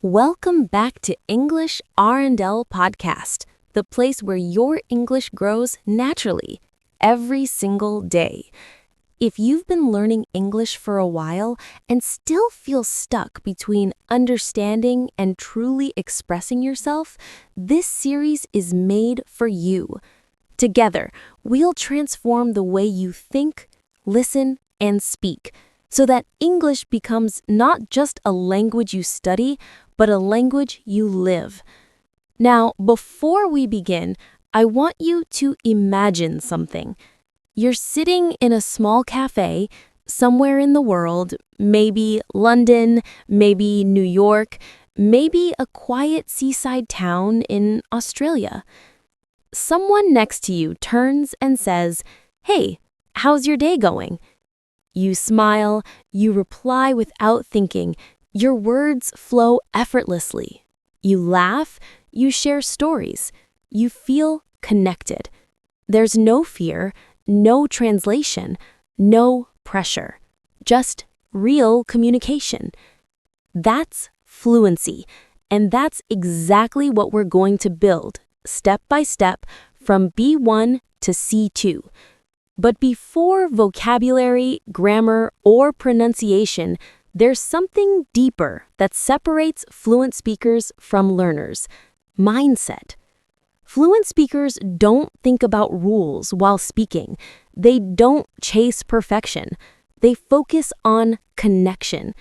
Welcome back to English R&L Podcast, the place where your English grows naturally, every single day. If you've been learning English for a while and still feel stuck between understanding and truly expressing yourself, this series is made for you. Together, we'll transform the way you think, listen, and speak, so that English becomes not just a language you study, but a language you live. Now, before we begin, I want you to imagine something. You're sitting in a small cafe somewhere in the world, maybe London, maybe New York, maybe a quiet seaside town in Australia. Someone next to you turns and says, "Hey, how's your day going?" You smile, you reply without thinking. Your words flow effortlessly. You laugh, you share stories. You feel connected. There's no fear, no translation, no pressure. Just real communication. That's fluency, and that's exactly what we're going to build, step by step, from B1 to C2. But before vocabulary, grammar, or pronunciation, there's something deeper that separates fluent speakers from learners: mindset. Fluent speakers don't think about rules while speaking. They don't chase perfection. They focus on connection.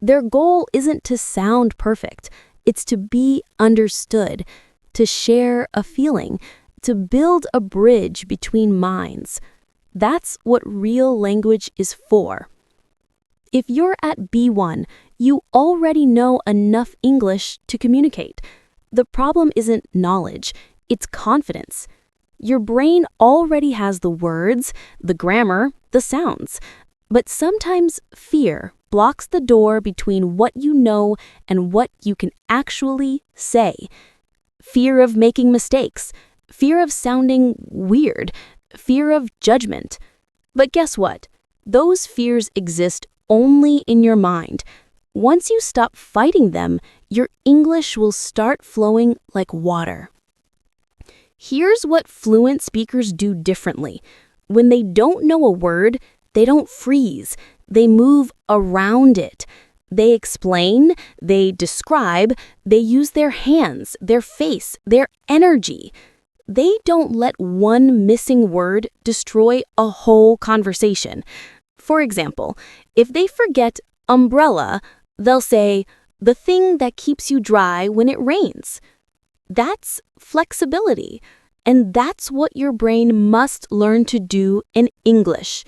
Their goal isn't to sound perfect. It's to be understood, to share a feeling, to build a bridge between minds. That's what real language is for. If you're at B1, you already know enough English to communicate. The problem isn't knowledge, it's confidence. Your brain already has the words, the grammar, the sounds. But sometimes fear blocks the door between what you know and what you can actually say. Fear of making mistakes, fear of sounding weird, fear of judgment. But guess what? Those fears exist only in your mind. Once you stop fighting them, your English will start flowing like water. Here's what fluent speakers do differently. When they don't know a word, they don't freeze. They move around it. They explain, they describe, they use their hands, their face, their energy. They don't let one missing word destroy a whole conversation. For example, if they forget umbrella, they'll say, "the thing that keeps you dry when it rains." That's flexibility, and that's what your brain must learn to do in English.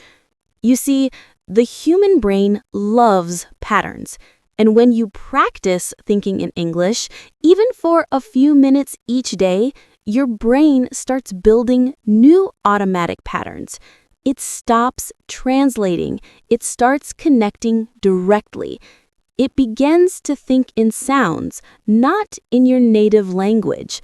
You see, the human brain loves patterns, and when you practice thinking in English, even for a few minutes each day, your brain starts building new automatic patterns. It stops translating. It starts connecting directly. It begins to think in sounds, not in your native language.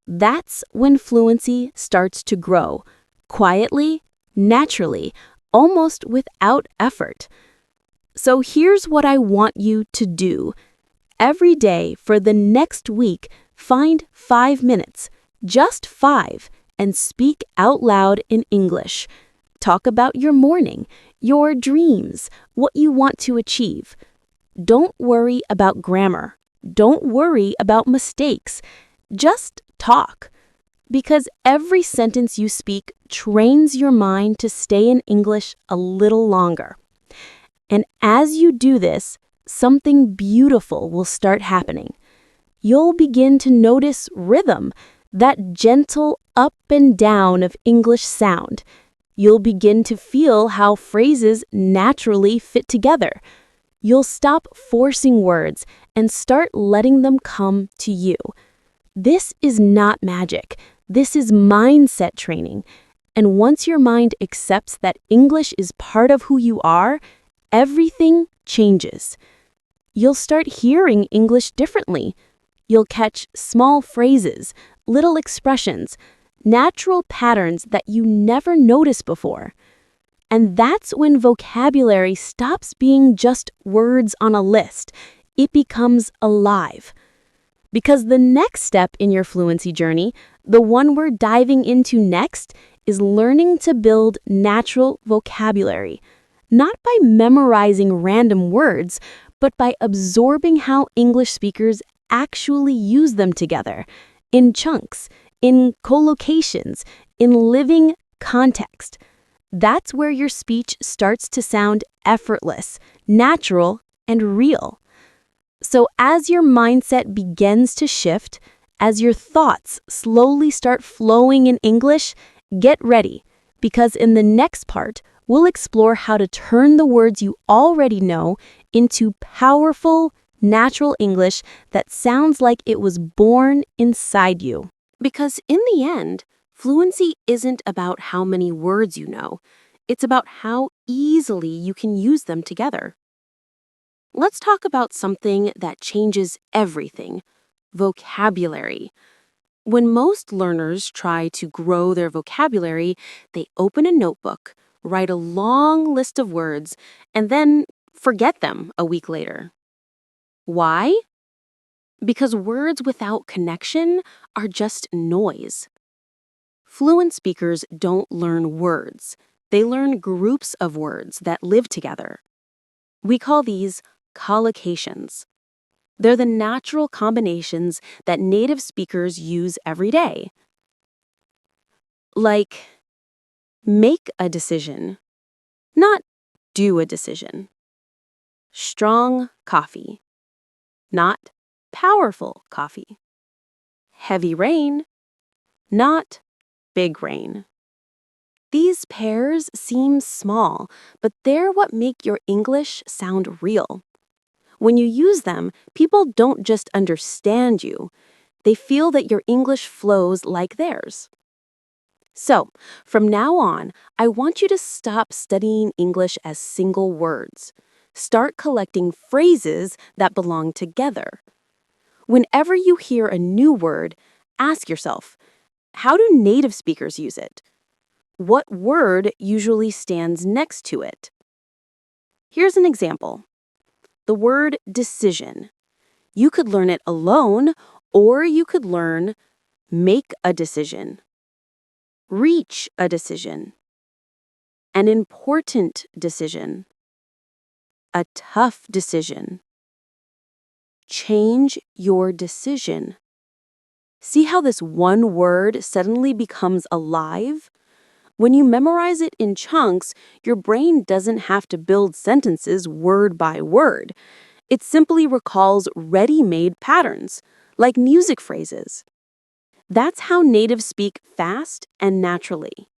That's when fluency starts to grow, quietly, naturally, almost without effort. So here's what I want you to do. Every day for the next week, find 5 minutes. Just 5, and speak out loud in English. Talk about your morning, your dreams, what you want to achieve. Don't worry about grammar. Don't worry about mistakes. Just talk. Because every sentence you speak trains your mind to stay in English a little longer. And as you do this, something beautiful will start happening. You'll begin to notice rhythm, that gentle up and down of English sound. You'll begin to feel how phrases naturally fit together. You'll stop forcing words and start letting them come to you. This is not magic. This is mindset training. And once your mind accepts that English is part of who you are, everything changes. You'll start hearing English differently. You'll catch small phrases, little expressions, natural patterns that you never noticed before. And that's when vocabulary stops being just words on a list. It becomes alive. Because the next step in your fluency journey, the one we're diving into next, is learning to build natural vocabulary. Not by memorizing random words, but by absorbing how English speakers actually use them together, in chunks, in collocations, in living context. That's where your speech starts to sound effortless, natural, and real. So as your mindset begins to shift, as your thoughts slowly start flowing in English, get ready, because in the next part, we'll explore how to turn the words you already know into powerful, natural English that sounds like it was born inside you. Because in the end, fluency isn't about how many words you know. It's about how easily you can use them together. Let's talk about something that changes everything: vocabulary. When most learners try to grow their vocabulary, they open a notebook, write a long list of words, and then forget them a week later. Why? Because words without connection are just noise. Fluent speakers don't learn words. They learn groups of words that live together. We call these collocations. They're the natural combinations that native speakers use every day. Like, make a decision, not do a decision. Strong coffee, not powerful coffee. Heavy rain, not big rain. These pairs seem small, but they're what make your English sound real. When you use them, people don't just understand you. They feel that your English flows like theirs. So, from now on, I want you to stop studying English as single words. Start collecting phrases that belong together. Whenever you hear a new word, ask yourself, how do native speakers use it? What word usually stands next to it? Here's an example. The word decision. You could learn it alone, or you could learn make a decision, reach a decision, an important decision, a tough decision, change your decision. See how this one word suddenly becomes alive? When you memorize it in chunks, your brain doesn't have to build sentences word by word. It simply recalls ready-made patterns, like music phrases. That's how natives speak fast and naturally.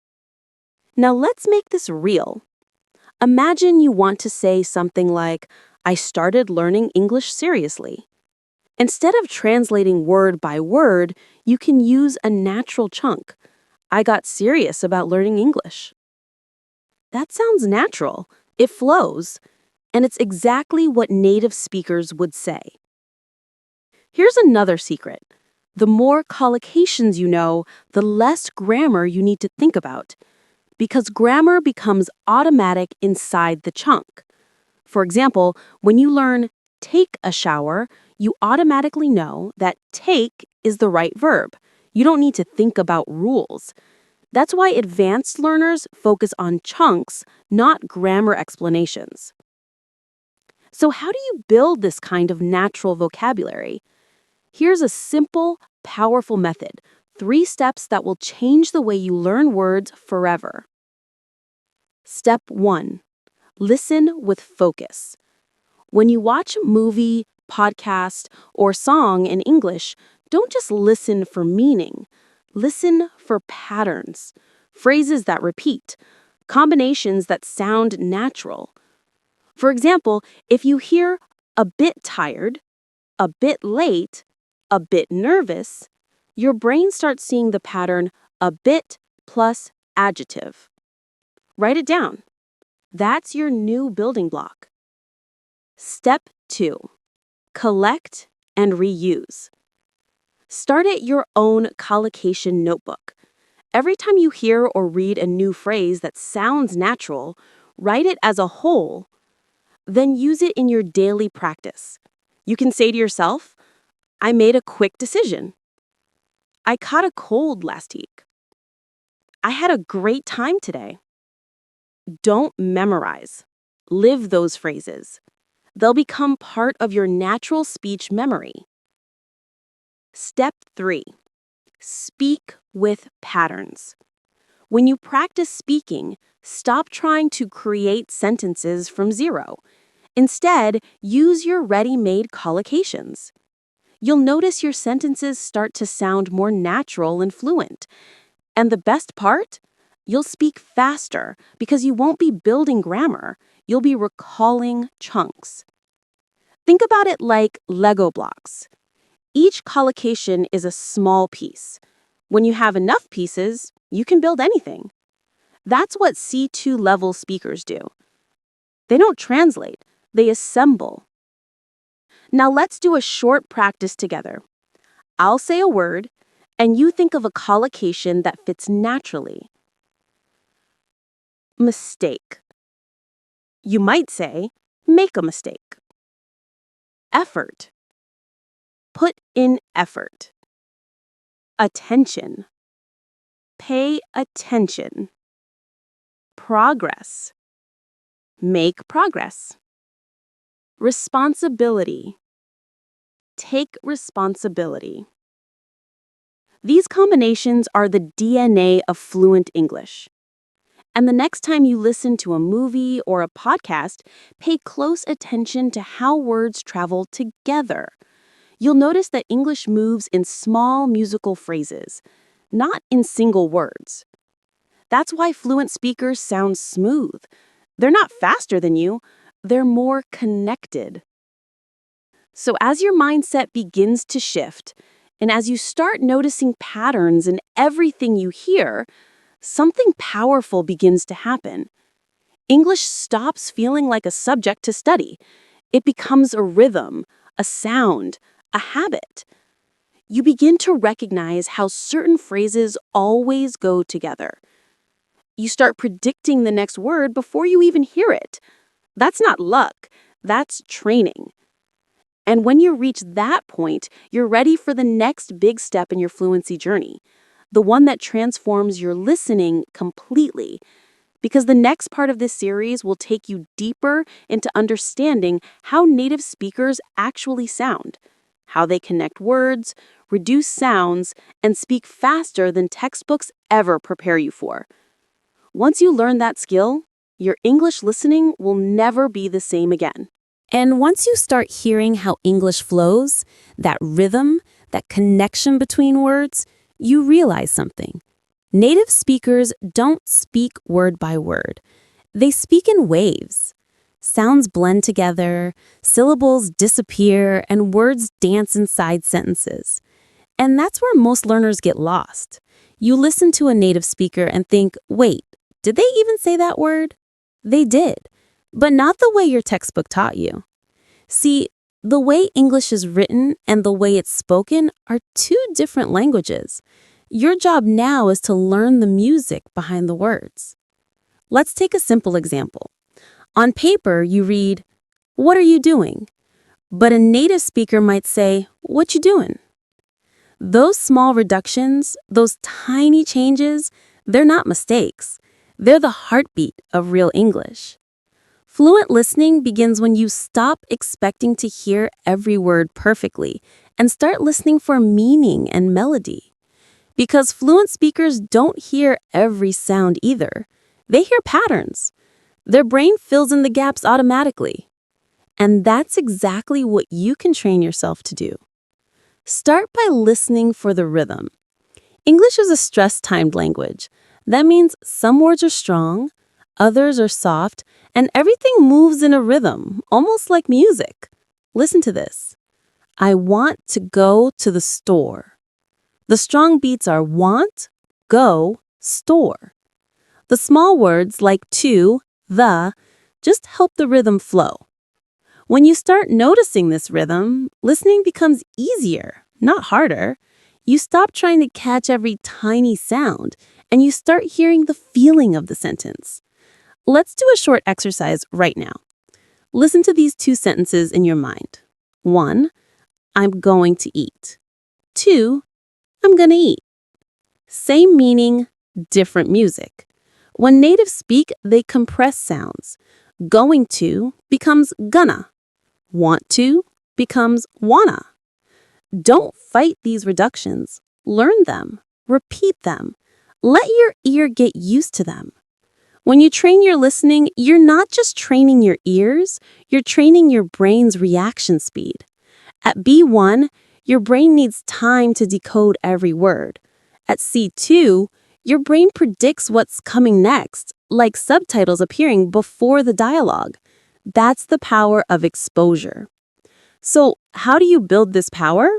Now let's make this real. Imagine you want to say something like, I started learning English seriously. Instead of translating word by word, you can use a natural chunk. I got serious about learning English. That sounds natural. It flows. And it's exactly what native speakers would say. Here's another secret. The more collocations you know, the less grammar you need to think about, because grammar becomes automatic inside the chunk. For example, when you learn take a shower, you automatically know that take is the right verb. You don't need to think about rules. That's why advanced learners focus on chunks, not grammar explanations. So how do you build this kind of natural vocabulary? Here's a simple, powerful method. 3 steps that will change the way you learn words forever. Step 1. Listen with focus. When you watch a movie, podcast, or song in English, don't just listen for meaning. Listen for patterns, phrases that repeat, combinations that sound natural. For example, if you hear a bit tired, a bit late, a bit nervous, your brain starts seeing the pattern a bit plus adjective. Write it down. That's your new building block. Step 2. Collect and reuse. Start at your own collocation notebook. Every time you hear or read a new phrase that sounds natural, write it as a whole. Then use it in your daily practice. You can say to yourself, I made a quick decision. I caught a cold last week. I had a great time today. Don't memorize. Live those phrases. They'll become part of your natural speech memory. Step 3. Speak with patterns. When you practice speaking, stop trying to create sentences from zero. Instead, use your ready-made collocations. You'll notice your sentences start to sound more natural and fluent. And the best part? You'll speak faster because you won't be building grammar. You'll be recalling chunks. Think about it like Lego blocks. Each collocation is a small piece. When you have enough pieces, you can build anything. That's what C2 level speakers do. They don't translate, they assemble. Now let's do a short practice together. I'll say a word, and you think of a collocation that fits naturally. Mistake. You might say, make a mistake. Effort. Put in effort. Attention. Pay attention. Progress. Make progress. Responsibility. Take responsibility. These combinations are the DNA of fluent English. And the next time you listen to a movie or a podcast, pay close attention to how words travel together. You'll notice that English moves in small musical phrases, not in single words. That's why fluent speakers sound smooth. They're not faster than you, they're more connected. So as your mindset begins to shift, and as you start noticing patterns in everything you hear, something powerful begins to happen. English stops feeling like a subject to study. It becomes a rhythm, a sound, a habit. You begin to recognize how certain phrases always go together. You start predicting the next word before you even hear it. That's not luck, that's training. And when you reach that point, you're ready for the next big step in your fluency journey, the one that transforms your listening completely. Because the next part of this series will take you deeper into understanding how native speakers actually sound, how they connect words, reduce sounds, and speak faster than textbooks ever prepare you for. Once you learn that skill, your English listening will never be the same again. And once you start hearing how English flows, that rhythm, that connection between words, you realize something. Native speakers don't speak word by word. They speak in waves. Sounds blend together, syllables disappear, and words dance inside sentences. And that's where most learners get lost. You listen to a native speaker and think, wait, did they even say that word? They did, but not the way your textbook taught you. See, the way English is written and the way it's spoken are two different languages. Your job now is to learn the music behind the words. Let's take a simple example. On paper, you read, "What are you doing?" But a native speaker might say, "What you doing?" Those small reductions, those tiny changes, they're not mistakes. They're the heartbeat of real English. Fluent listening begins when you stop expecting to hear every word perfectly and start listening for meaning and melody. Because fluent speakers don't hear every sound either. They hear patterns. Their brain fills in the gaps automatically. And that's exactly what you can train yourself to do. Start by listening for the rhythm. English is a stress-timed language. That means some words are strong, others are soft, and everything moves in a rhythm, almost like music. Listen to this. I want to go to the store. The strong beats are want, go, store. The small words like to, the, just help the rhythm flow. When you start noticing this rhythm, listening becomes easier, not harder. You stop trying to catch every tiny sound, and you start hearing the feeling of the sentence. Let's do a short exercise right now. Listen to these two sentences in your mind. 1, I'm going to eat. 2, I'm gonna eat. Same meaning, different music. When natives speak, they compress sounds. Going to becomes gonna. Want to becomes wanna. Don't fight these reductions. Learn them. Repeat them. Let your ear get used to them. When you train your listening, you're not just training your ears, you're training your brain's reaction speed. At B1, your brain needs time to decode every word. At C2, your brain predicts what's coming next, like subtitles appearing before the dialogue. That's the power of exposure. So, how do you build this power?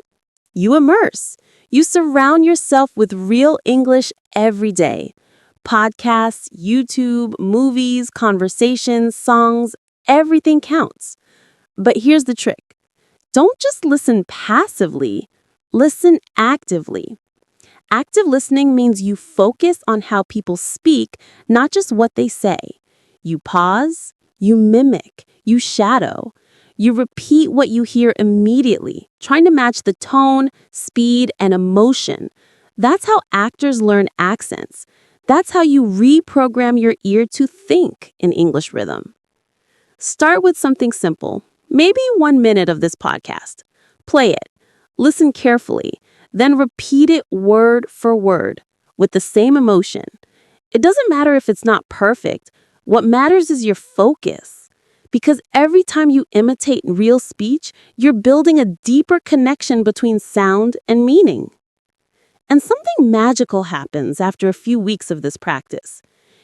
You immerse. You surround yourself with real English every day. Podcasts, YouTube, movies, conversations, songs, everything counts. But here's the trick. Don't just listen passively, listen actively. Active listening means you focus on how people speak, not just what they say. You pause, you mimic, you shadow. You repeat what you hear immediately, trying to match the tone, speed, and emotion. That's how actors learn accents. That's how you reprogram your ear to think in English rhythm. Start with something simple, maybe 1 minute of this podcast. Play it, listen carefully, then repeat it word for word with the same emotion. It doesn't matter if it's not perfect. What matters is your focus. Because every time you imitate real speech, you're building a deeper connection between sound and meaning. And something magical happens after a few weeks of this practice.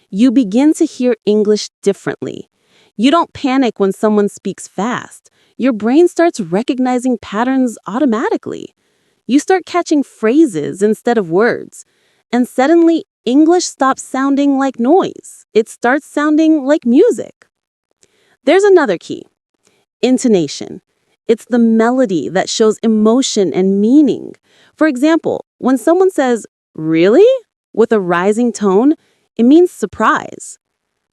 You begin to hear English differently. You don't panic when someone speaks fast. Your brain starts recognizing patterns automatically. You start catching phrases instead of words. And suddenly, English stops sounding like noise. It starts sounding like music. There's another key. Intonation. It's the melody that shows emotion and meaning. For example, when someone says, "Really?" with a rising tone, it means surprise.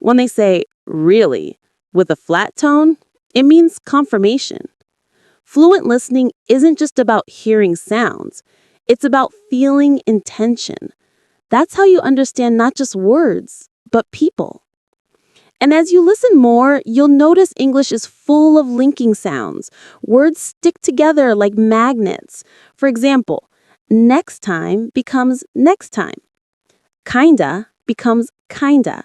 When they say, "Really?" with a flat tone, it means confirmation. Fluent listening isn't just about hearing sounds. It's about feeling intention. That's how you understand not just words, but people. And as you listen more, you'll notice English is full of linking sounds. Words stick together like magnets. For example, next time becomes next time. Kinda becomes kinda.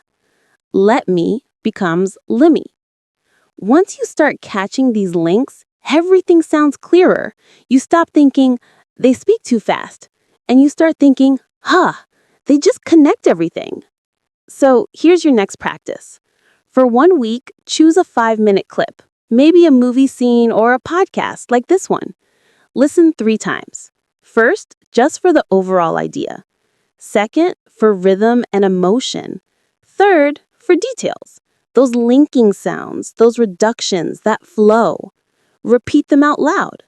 Let me becomes lemmy. Once you start catching these links, everything sounds clearer. You stop thinking, they speak too fast. And you start thinking, they just connect everything. So here's your next practice. For 1 week, choose a 5-minute clip, maybe a movie scene or a podcast like this one. Listen 3 times. First, just for the overall idea. Second, for rhythm and emotion. Third, for details. Those linking sounds, those reductions, that flow. Repeat them out loud.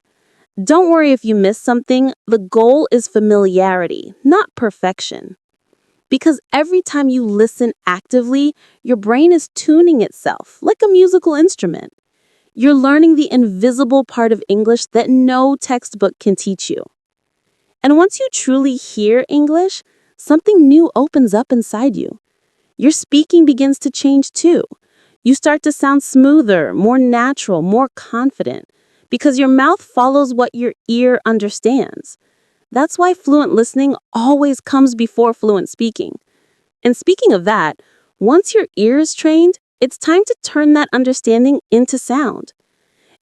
Don't worry if you miss something. The goal is familiarity, not perfection. Because every time you listen actively, your brain is tuning itself like a musical instrument. You're learning the invisible part of English that no textbook can teach you. And once you truly hear English, something new opens up inside you. Your speaking begins to change too. You start to sound smoother, more natural, more confident, because your mouth follows what your ear understands. That's why fluent listening always comes before fluent speaking. And speaking of that, once your ear is trained, it's time to turn that understanding into sound.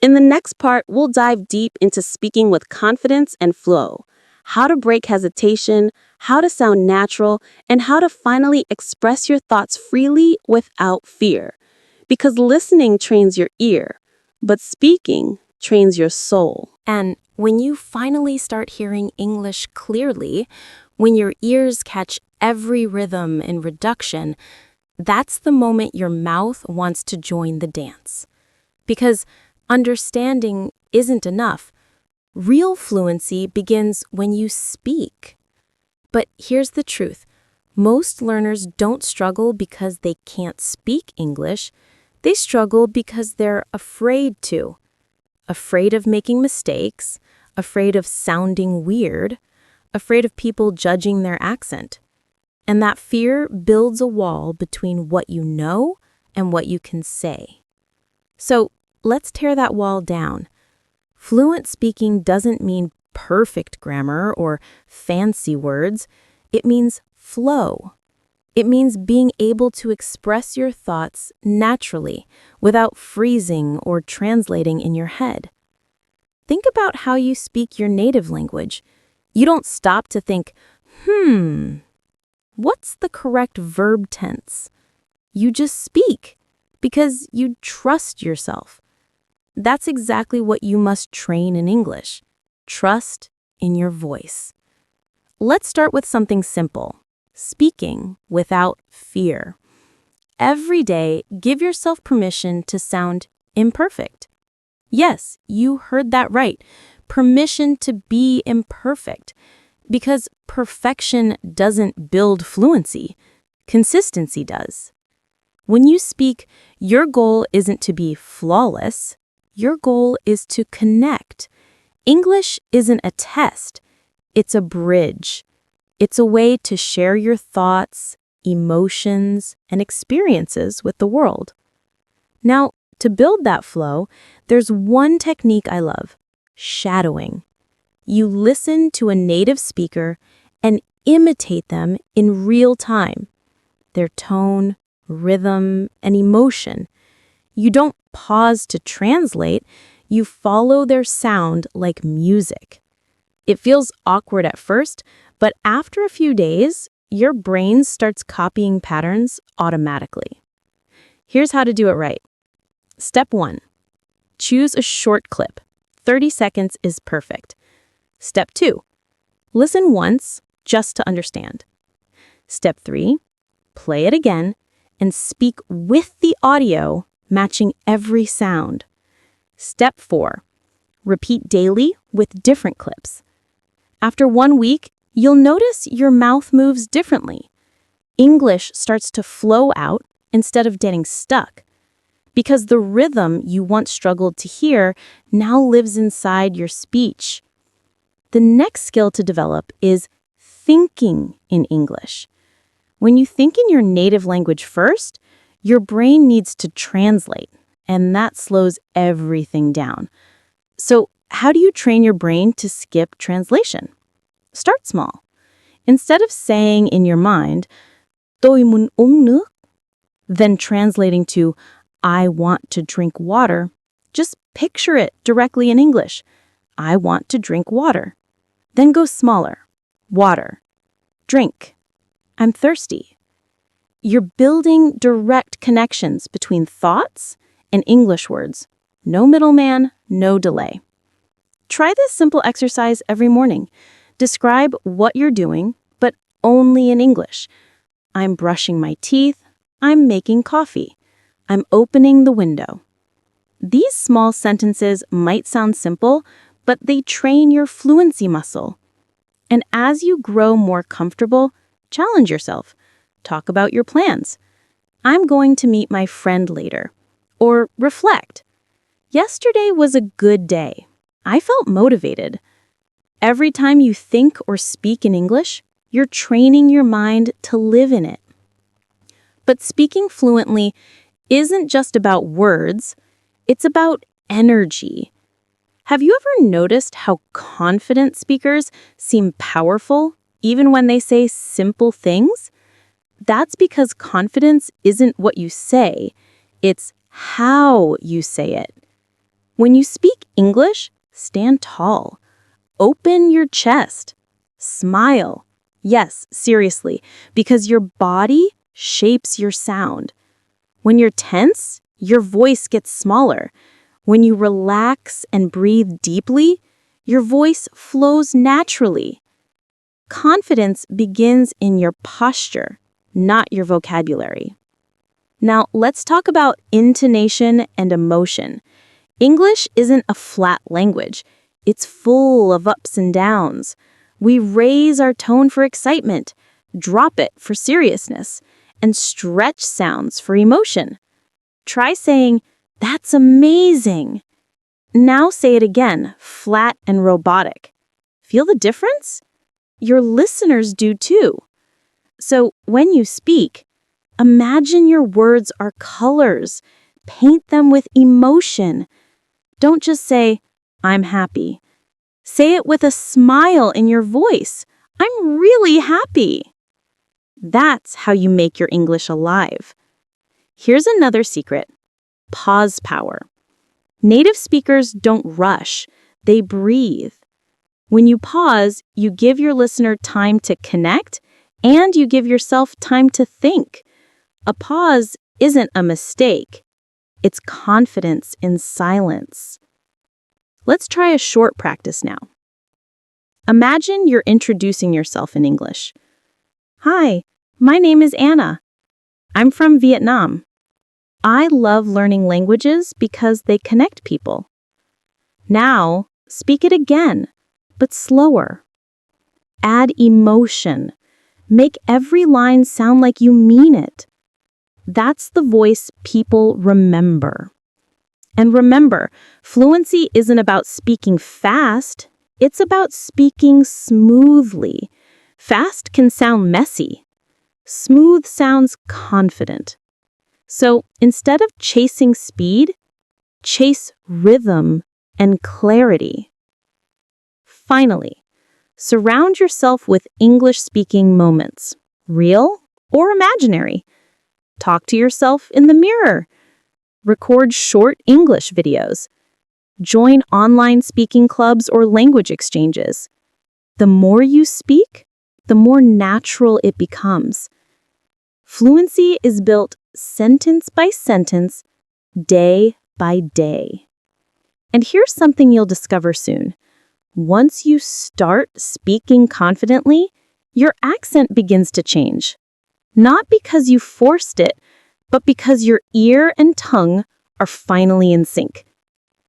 In the next part, we'll dive deep into speaking with confidence and flow, how to break hesitation, how to sound natural, and how to finally express your thoughts freely without fear. Because listening trains your ear, but speaking trains your soul. And when you finally start hearing English clearly, when your ears catch every rhythm and reduction, that's the moment your mouth wants to join the dance. Because understanding isn't enough. Real fluency begins when you speak. But here's the truth. Most learners don't struggle because they can't speak English. They struggle because they're afraid to. Afraid of making mistakes, afraid of sounding weird, afraid of people judging their accent. And that fear builds a wall between what you know and what you can say. So let's tear that wall down. Fluent speaking doesn't mean perfect grammar or fancy words. It means flow. It means being able to express your thoughts naturally without freezing or translating in your head. Think about how you speak your native language. You don't stop to think, what's the correct verb tense? You just speak because you trust yourself. That's exactly what you must train in English. Trust in your voice. Let's start with something simple. Speaking without fear. Every day, give yourself permission to sound imperfect. Yes, you heard that right. Permission to be imperfect. Because perfection doesn't build fluency. Consistency does. When you speak, your goal isn't to be flawless. Your goal is to connect. English isn't a test. It's a bridge. It's a way to share your thoughts, emotions, and experiences with the world. Now, to build that flow, there's one technique I love: shadowing. You listen to a native speaker and imitate them in real time. Their tone, rhythm, and emotion. You don't pause to translate, you follow their sound like music. It feels awkward at first, but after a few days, your brain starts copying patterns automatically. Here's how to do it right. Step 1. Choose a short clip. 30 seconds is perfect. Step 2. Listen once, just to understand. Step 3. Play it again and speak with the audio, matching every sound. Step 4. Repeat daily with different clips. After 1 week, you'll notice your mouth moves differently. English starts to flow out instead of getting stuck. Because the rhythm you once struggled to hear now lives inside your speech. The next skill to develop is thinking in English. When you think in your native language first, your brain needs to translate, and that slows everything down. So, how do you train your brain to skip translation? Start small. Instead of saying in your mind, "tôi muốn uống nước," then translating to "I want to drink water," just picture it directly in English. I want to drink water. Then go smaller. Water. Drink. I'm thirsty. You're building direct connections between thoughts and English words. No middleman, no delay. Try this simple exercise every morning. Describe what you're doing, but only in English. I'm brushing my teeth. I'm making coffee. I'm opening the window. These small sentences might sound simple, but they train your fluency muscle. And as you grow more comfortable, challenge yourself. Talk about your plans. I'm going to meet my friend later. Or reflect. Yesterday was a good day. I felt motivated. Every time you think or speak in English, you're training your mind to live in it. But speaking fluently isn't just about words, it's about energy. Have you ever noticed how confident speakers seem powerful, even when they say simple things? That's because confidence isn't what you say, it's how you say it. When you speak English, stand tall. Open your chest. Smile. Yes, seriously, because your body shapes your sound. When you're tense, your voice gets smaller. When you relax and breathe deeply, your voice flows naturally. Confidence begins in your posture, not your vocabulary. Now, let's talk about intonation and emotion. English isn't a flat language. It's full of ups and downs. We raise our tone for excitement, drop it for seriousness, and stretch sounds for emotion. Try saying, "That's amazing." Now say it again, flat and robotic. Feel the difference? Your listeners do too. So when you speak, imagine your words are colors. Paint them with emotion. Don't just say, I'm happy. Say it with a smile in your voice. I'm really happy. That's how you make your English alive. Here's another secret. Pause power. Native speakers don't rush. They breathe. When you pause, you give your listener time to connect, and you give yourself time to think. A pause isn't a mistake. It's confidence in silence. Let's try a short practice now. Imagine you're introducing yourself in English. Hi, my name is Anna. I'm from Vietnam. I love learning languages because they connect people. Now, speak it again, but slower. Add emotion. Make every line sound like you mean it. That's the voice people remember. And remember, fluency isn't about speaking fast. It's about speaking smoothly. Fast can sound messy. Smooth sounds confident. So instead of chasing speed, chase rhythm and clarity. Finally, surround yourself with English-speaking moments, real or imaginary. Talk to yourself in the mirror. Record short English videos. Join online speaking clubs or language exchanges. The more you speak, the more natural it becomes. Fluency is built sentence by sentence, day by day. And here's something you'll discover soon. Once you start speaking confidently, your accent begins to change. Not because you forced it, but because your ear and tongue are finally in sync.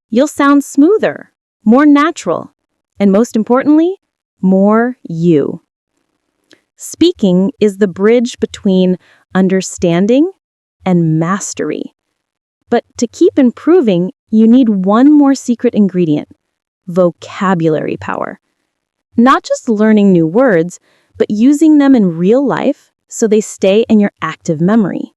You'll sound smoother, more natural, and most importantly, more you. Speaking is the bridge between understanding and mastery. But to keep improving, you need one more secret ingredient: vocabulary power. Not just learning new words, but using them in real life so they stay in your active memory.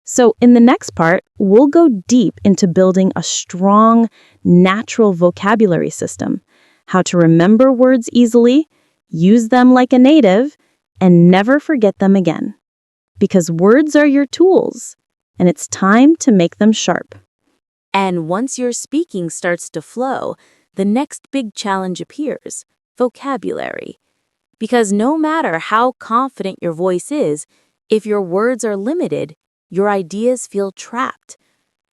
So in the next part, we'll go deep into building a strong, natural vocabulary system, how to remember words easily, use them like a native, and never forget them again. Because words are your tools, and it's time to make them sharp. And once your speaking starts to flow, the next big challenge appears: vocabulary. Because no matter how confident your voice is, if your words are limited, your ideas feel trapped.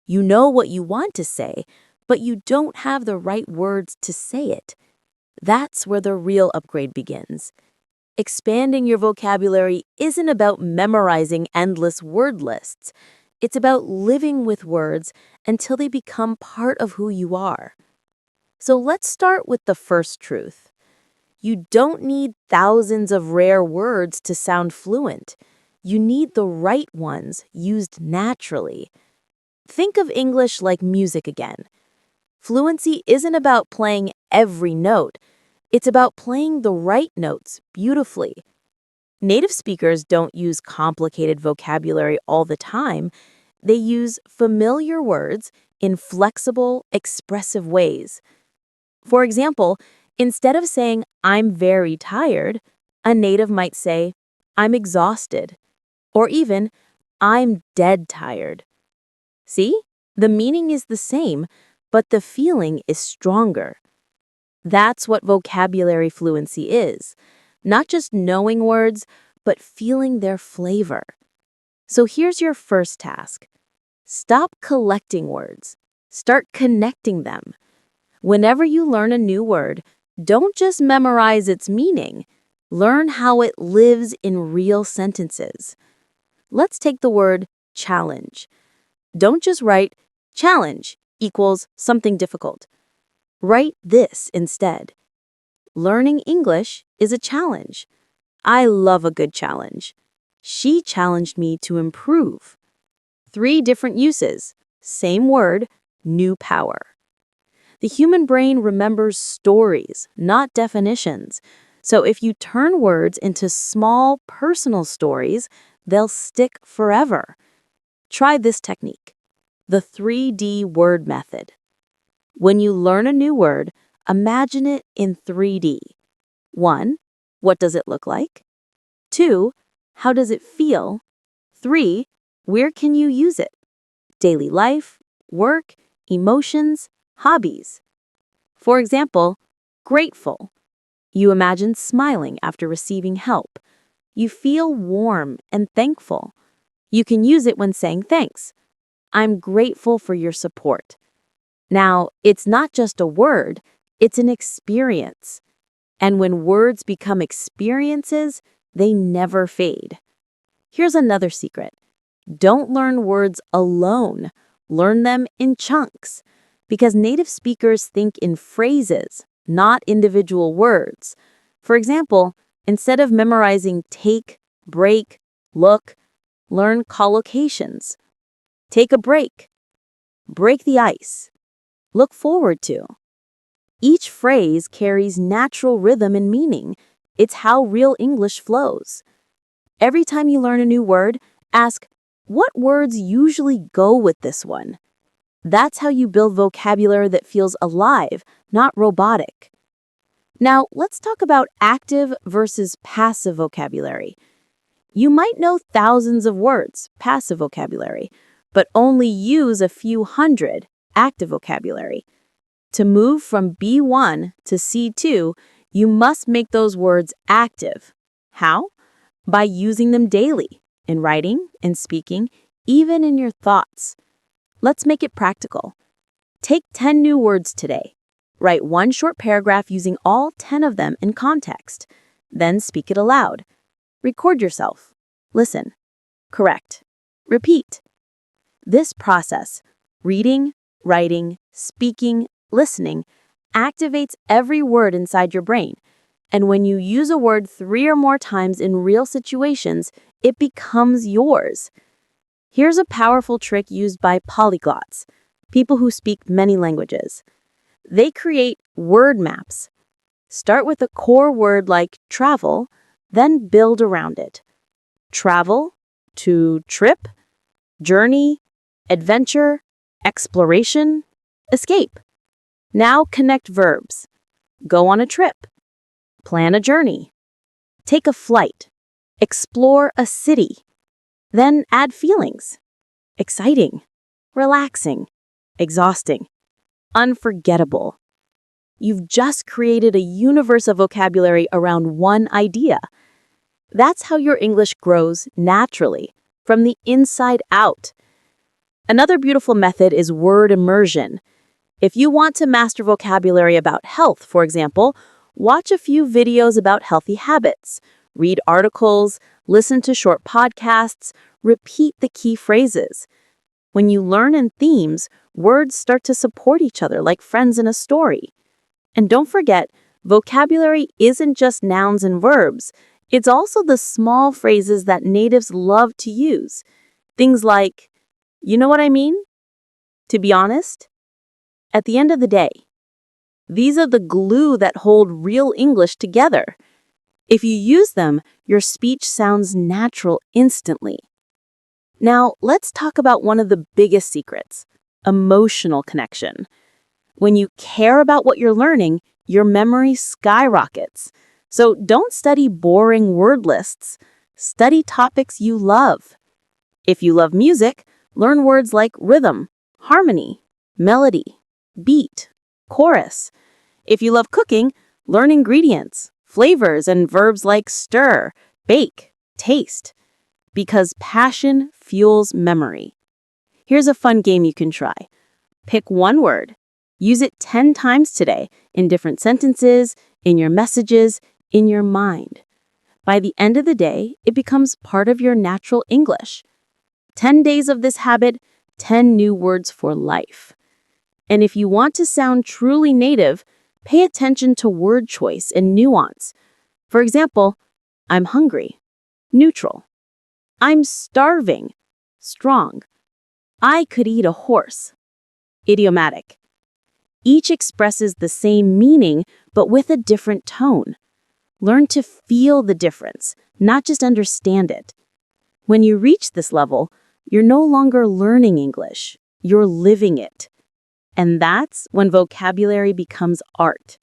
You know what you want to say, but you don't have the right words to say it. That's where the real upgrade begins. Expanding your vocabulary isn't about memorizing endless word lists. It's about living with words until they become part of who you are. So let's start with the first truth. You don't need thousands of rare words to sound fluent. You need the right ones used naturally. Think of English like music again. Fluency isn't about playing every note. It's about playing the right notes beautifully. Native speakers don't use complicated vocabulary all the time. They use familiar words in flexible, expressive ways. For example, instead of saying, I'm very tired, a native might say, I'm exhausted, or even, I'm dead tired. See? The meaning is the same, but the feeling is stronger. That's what vocabulary fluency is. Not just knowing words, but feeling their flavor. So here's your first task. Stop collecting words. Start connecting them. Whenever you learn a new word, don't just memorize its meaning. Learn how it lives in real sentences. Let's take the word challenge. Don't just write challenge equals something difficult. Write this instead. Learning English is a challenge. I love a good challenge. She challenged me to improve. 3 different uses. Same word, new power. The human brain remembers stories, not definitions. So if you turn words into small, personal stories, they'll stick forever. Try this technique, the 3D word method. When you learn a new word, imagine it in 3D. 1. What does it look like? 2. How does it feel? 3. Where can you use it? Daily life, work, emotions, hobbies. For example, grateful. You imagine smiling after receiving help. You feel warm and thankful. You can use it when saying thanks. I'm grateful for your support. Now, it's not just a word, it's an experience. And when words become experiences, they never fade. Here's another secret. Don't learn words alone. Learn them in chunks. Because native speakers think in phrases, not individual words. For example, instead of memorizing take, break, look, learn collocations. Take a break. Break the ice. Look forward to. Each phrase carries natural rhythm and meaning. It's how real English flows. Every time you learn a new word, ask, what words usually go with this one? That's how you build vocabulary that feels alive, not robotic. Now, let's talk about active versus passive vocabulary. You might know thousands of words, passive vocabulary, but only use a few hundred, active vocabulary. To move from B1 to C2, you must make those words active. How? By using them daily, in writing, in speaking, even in your thoughts. Let's make it practical. Take 10 new words today. Write one short paragraph using all 10 of them in context. Then speak it aloud. Record yourself. Listen. Correct. Repeat. This process, reading, writing, speaking, listening, activates every word inside your brain. And when you use a word 3 or more times in real situations, it becomes yours. Here's a powerful trick used by polyglots, people who speak many languages. They create word maps. Start with a core word like travel, then build around it. Travel, to trip, journey, adventure, exploration, escape. Now connect verbs. Go on a trip. Plan a journey. Take a flight. Explore a city. Then add feelings. Exciting, relaxing, exhausting, unforgettable. You've just created a universe of vocabulary around one idea. That's how your English grows naturally, from the inside out. Another beautiful method is word immersion. If you want to master vocabulary about health, for example, watch a few videos about healthy habits, read articles, listen to short podcasts, repeat the key phrases. When you learn in themes, words start to support each other like friends in a story. And don't forget, vocabulary isn't just nouns and verbs. It's also the small phrases that natives love to use. Things like, you know what I mean? To be honest? At the end of the day, these are the glue that hold real English together. If you use them, your speech sounds natural instantly. Now, let's talk about one of the biggest secrets, emotional connection. When you care about what you're learning, your memory skyrockets. So don't study boring word lists. Study topics you love. If you love music, learn words like rhythm, harmony, melody, beat, chorus. If you love cooking, learn ingredients, flavors, and verbs like stir, bake, taste. Because passion fuels memory. Here's a fun game you can try. Pick one word. Use it 10 times today in different sentences, in your messages, in your mind. By the end of the day, it becomes part of your natural English. 10 days of this habit, 10 new words for life. And if you want to sound truly native, pay attention to word choice and nuance. For example, I'm hungry, neutral. I'm starving, strong. I could eat a horse, idiomatic. Each expresses the same meaning, but with a different tone. Learn to feel the difference, not just understand it. When you reach this level, you're no longer learning English, you're living it. And that's when vocabulary becomes art.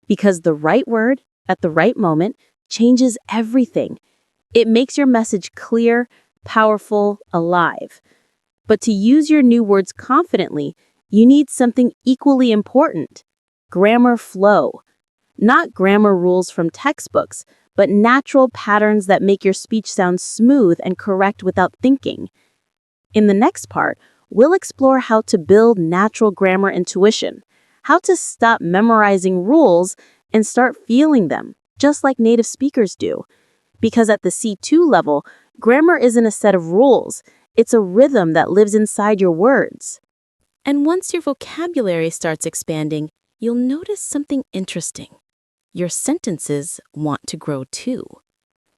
Because the right word, at the right moment, changes everything. It makes your message clear, powerful, alive. But to use your new words confidently, you need something equally important: grammar flow. Not grammar rules from textbooks, but natural patterns that make your speech sound smooth and correct without thinking. In the next part, we'll explore how to build natural grammar intuition, how to stop memorizing rules and start feeling them, just like native speakers do. Because at the C2 level, grammar isn't a set of rules, it's a rhythm that lives inside your words. And once your vocabulary starts expanding, you'll notice something interesting. Your sentences want to grow too.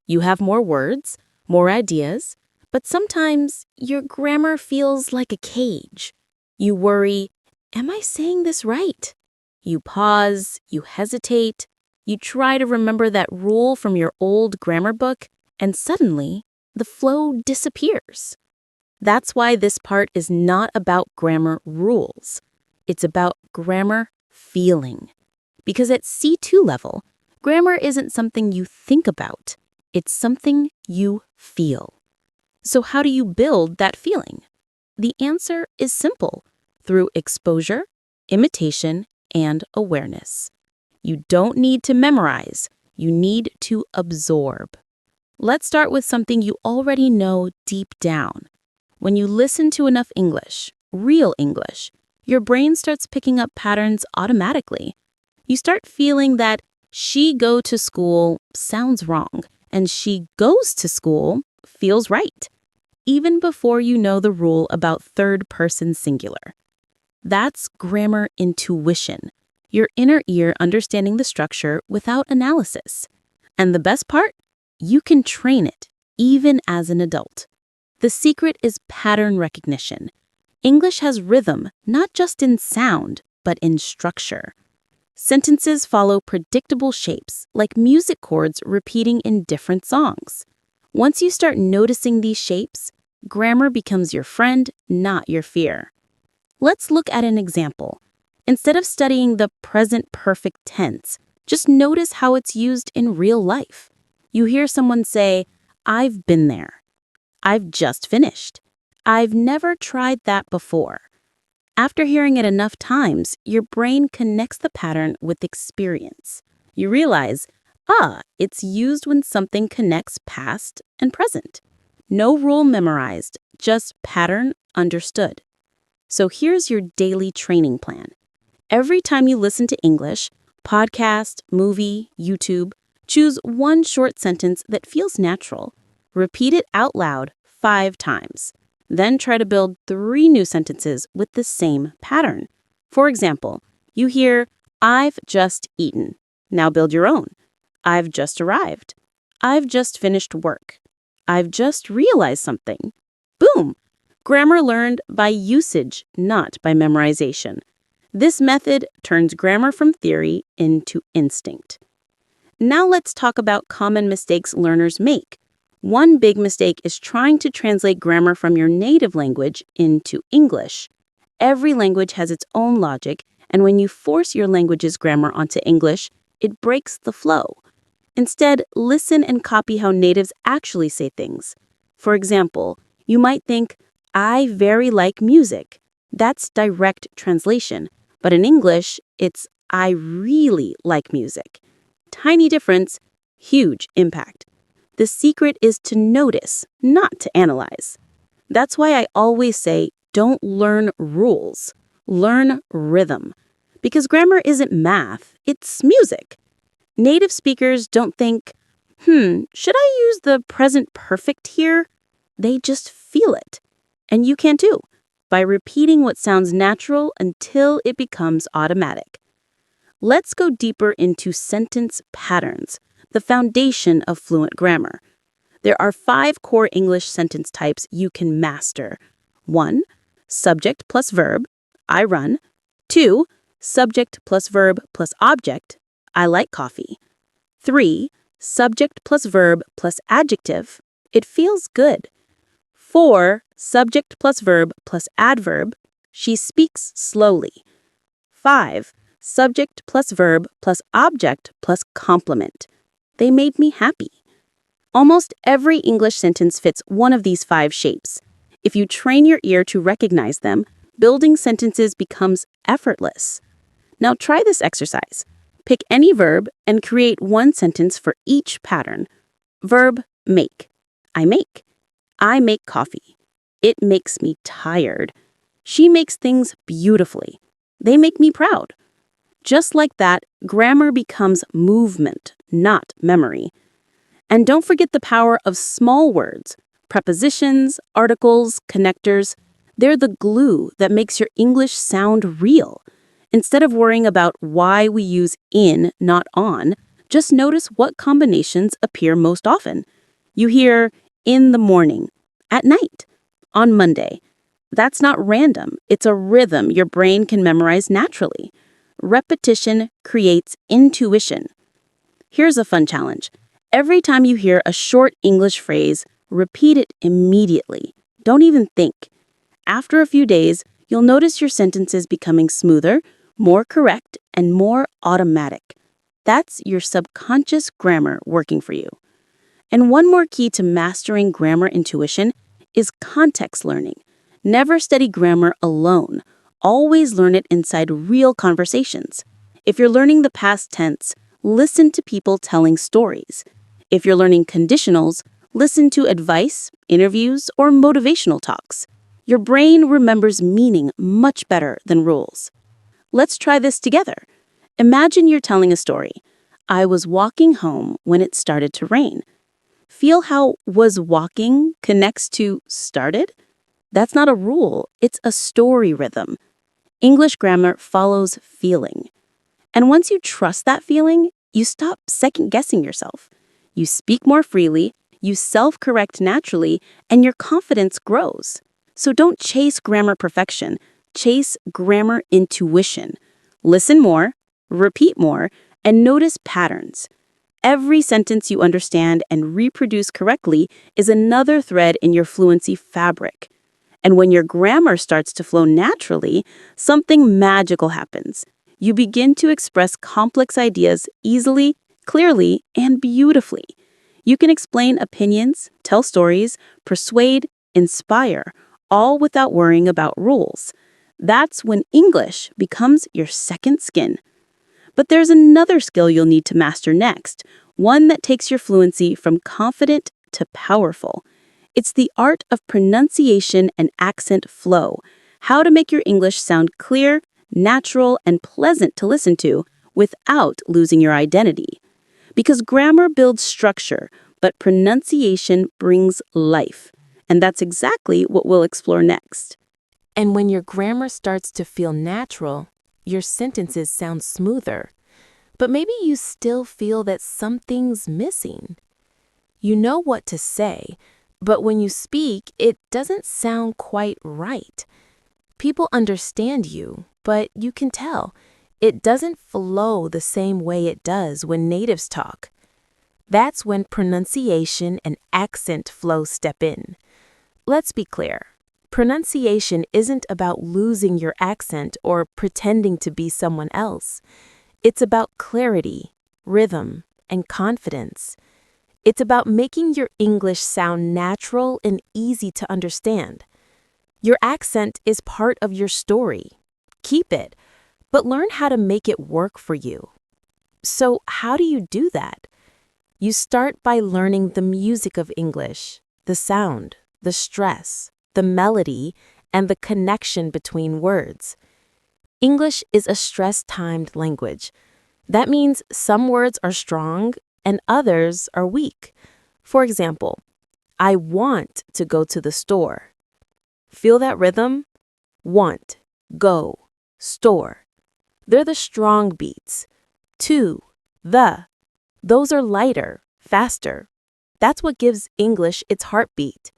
You have more words, more ideas, but sometimes your grammar feels like a cage. You worry, am I saying this right? You pause, you hesitate, you try to remember that rule from your old grammar book, and suddenly the flow disappears. That's why this part is not about grammar rules. It's about grammar feeling. Because at C2 level, grammar isn't something you think about. It's something you feel. So how do you build that feeling? The answer is simple: through exposure, imitation, and awareness. You don't need to memorize. You need to absorb. Let's start with something you already know deep down. When you listen to enough English, real English, your brain starts picking up patterns automatically. You start feeling that she go to school sounds wrong and she goes to school feels right, even before you know the rule about third-person singular. That's grammar intuition, your inner ear understanding the structure without analysis. And the best part? You can train it, even as an adult. The secret is pattern recognition. English has rhythm, not just in sound, but in structure. Sentences follow predictable shapes, like music chords repeating in different songs. Once you start noticing these shapes, grammar becomes your friend, not your fear. Let's look at an example. Instead of studying the present perfect tense, just notice how it's used in real life. You hear someone say, "I've been there." "I've just finished." "I've never tried that before." After hearing it enough times, your brain connects the pattern with experience. You realize, it's used when something connects past and present. No rule memorized, just pattern understood. So here's your daily training plan. Every time you listen to English, podcast, movie, YouTube, choose one short sentence that feels natural. Repeat it out loud 5 times. Then try to build 3 new sentences with the same pattern. For example, you hear, "I've just eaten." Now build your own. "I've just arrived." "I've just finished work." "I've just realized something." Boom! Grammar learned by usage, not by memorization. This method turns grammar from theory into instinct. Now let's talk about common mistakes learners make. One big mistake is trying to translate grammar from your native language into English. Every language has its own logic, and when you force your language's grammar onto English, it breaks the flow. Instead, listen and copy how natives actually say things. For example, you might think, "I very like music." That's direct translation. But in English, it's "I really like music." Tiny difference, huge impact. The secret is to notice, not to analyze. That's why I always say, don't learn rules, learn rhythm. Because grammar isn't math, it's music. Native speakers don't think, should I use the present perfect here? They just feel it. And you can too, by repeating what sounds natural until it becomes automatic. Let's go deeper into sentence patterns, the foundation of fluent grammar. There are 5 core English sentence types you can master. 1. Subject plus verb, I run. 2. subject plus verb plus object, I like coffee. 3. Subject plus verb plus adjective, it feels good. 4. Subject plus verb plus adverb, she speaks slowly. 5. Subject plus verb plus object plus complement, they made me happy. Almost every English sentence fits one of these 5 shapes. If you train your ear to recognize them, building sentences becomes effortless. Now try this exercise. Pick any verb and create one sentence for each pattern. Verb, make. I make. I make coffee. It makes me tired. She makes things beautifully. They make me proud. Just like that, grammar becomes movement, not memory. And don't forget the power of small words. Prepositions, articles, connectors, they're the glue that makes your English sound real. Instead of worrying about why we use in, not on, just notice what combinations appear most often. You hear in the morning, at night, on Monday. That's not random. It's a rhythm your brain can memorize naturally. Repetition creates intuition. Here's a fun challenge. Every time you hear a short English phrase, repeat it immediately. Don't even think. After a few days, you'll notice your sentences becoming smoother, more correct, and more automatic. That's your subconscious grammar working for you. And one more key to mastering grammar intuition is context learning. Never study grammar alone. Always learn it inside real conversations. If you're learning the past tense, listen to people telling stories. If you're learning conditionals, listen to advice, interviews, or motivational talks. Your brain remembers meaning much better than rules. Let's try this together. Imagine you're telling a story. I was walking home when it started to rain. Feel how was walking connects to started? That's not a rule, it's a story rhythm. English grammar follows feeling. And once you trust that feeling, you stop second-guessing yourself. You speak more freely, you self-correct naturally, and your confidence grows. So don't chase grammar perfection, chase grammar intuition. Listen more, repeat more, and notice patterns. Every sentence you understand and reproduce correctly is another thread in your fluency fabric. And when your grammar starts to flow naturally, something magical happens. You begin to express complex ideas easily, clearly, and beautifully. You can explain opinions, tell stories, persuade, inspire, all without worrying about rules. That's when English becomes your second skin. But there's another skill you'll need to master next, one that takes your fluency from confident to powerful. It's the art of pronunciation and accent flow, how to make your English sound clear, natural, and pleasant to listen to without losing your identity. Because grammar builds structure, but pronunciation brings life. And that's exactly what we'll explore next. And when your grammar starts to feel natural, your sentences sound smoother. But maybe you still feel that something's missing. You know what to say, but when you speak, it doesn't sound quite right. People understand you, but you can tell it doesn't flow the same way it does when natives talk. That's when pronunciation and accent flow step in. Let's be clear. Pronunciation isn't about losing your accent or pretending to be someone else. It's about clarity, rhythm, and confidence. It's about making your English sound natural and easy to understand. Your accent is part of your story. Keep it, but learn how to make it work for you. So how do you do that? You start by learning the music of English, the sound, the stress, the melody, and the connection between words. English is a stress-timed language. That means some words are strong and others are weak. For example, I want to go to the store. Feel that rhythm? Want, go, store. They're the strong beats. To, the. Those are lighter, faster. That's what gives English its heartbeat.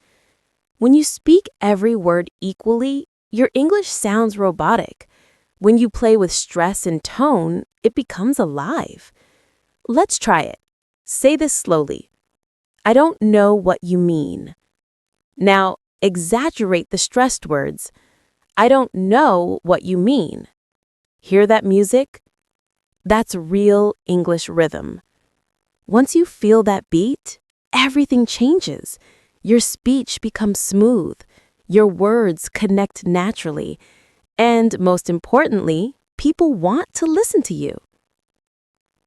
When you speak every word equally, your English sounds robotic. When you play with stress and tone, it becomes alive. Let's try it. Say this slowly. I don't know what you mean. Now, exaggerate the stressed words. I don't know what you mean. Hear that music? That's real English rhythm. Once you feel that beat, everything changes. Your speech becomes smooth. Your words connect naturally. And most importantly, people want to listen to you.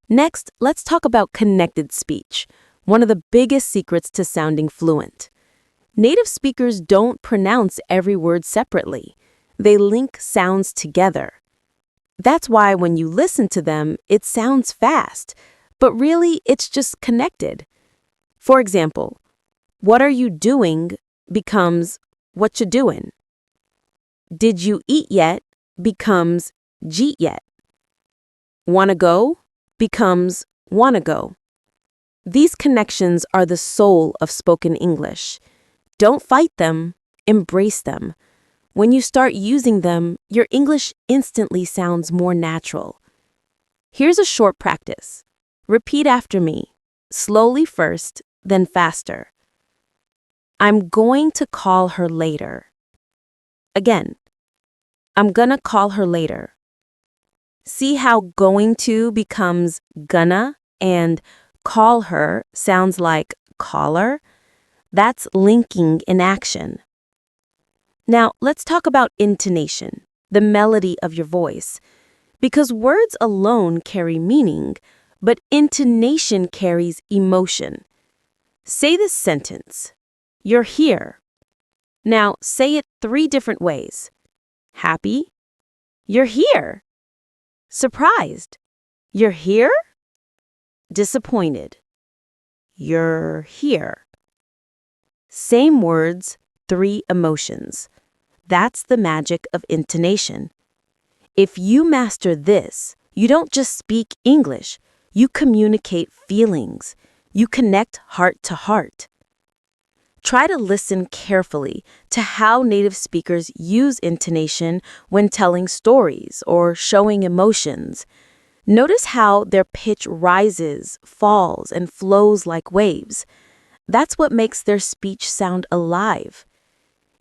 Next, let's talk about connected speech, one of the biggest secrets to sounding fluent. Native speakers don't pronounce every word separately. They link sounds together. That's why when you listen to them, it sounds fast, but really it's just connected. For example, what are you doing becomes what you doing. Did you eat yet becomes jeet yet. Wanna go becomes wanna go. These connections are the soul of spoken English. Don't fight them, embrace them. When you start using them, your English instantly sounds more natural. Here's a short practice. Repeat after me, slowly first, then faster. I'm going to call her later. Again, I'm gonna call her later. See how going to becomes gonna and call her sounds like caller? That's linking in action. Now, let's talk about intonation, the melody of your voice. Because words alone carry meaning, but intonation carries emotion. Say this sentence. You're here. Now, say it 3 different ways. Happy? You're here. Surprised? You're here? Disappointed? You're here. Same words, 3 emotions. That's the magic of intonation. If you master this, you don't just speak English, you communicate feelings. You connect heart to heart. Try to listen carefully to how native speakers use intonation when telling stories or showing emotions. Notice how their pitch rises, falls, and flows like waves. That's what makes their speech sound alive.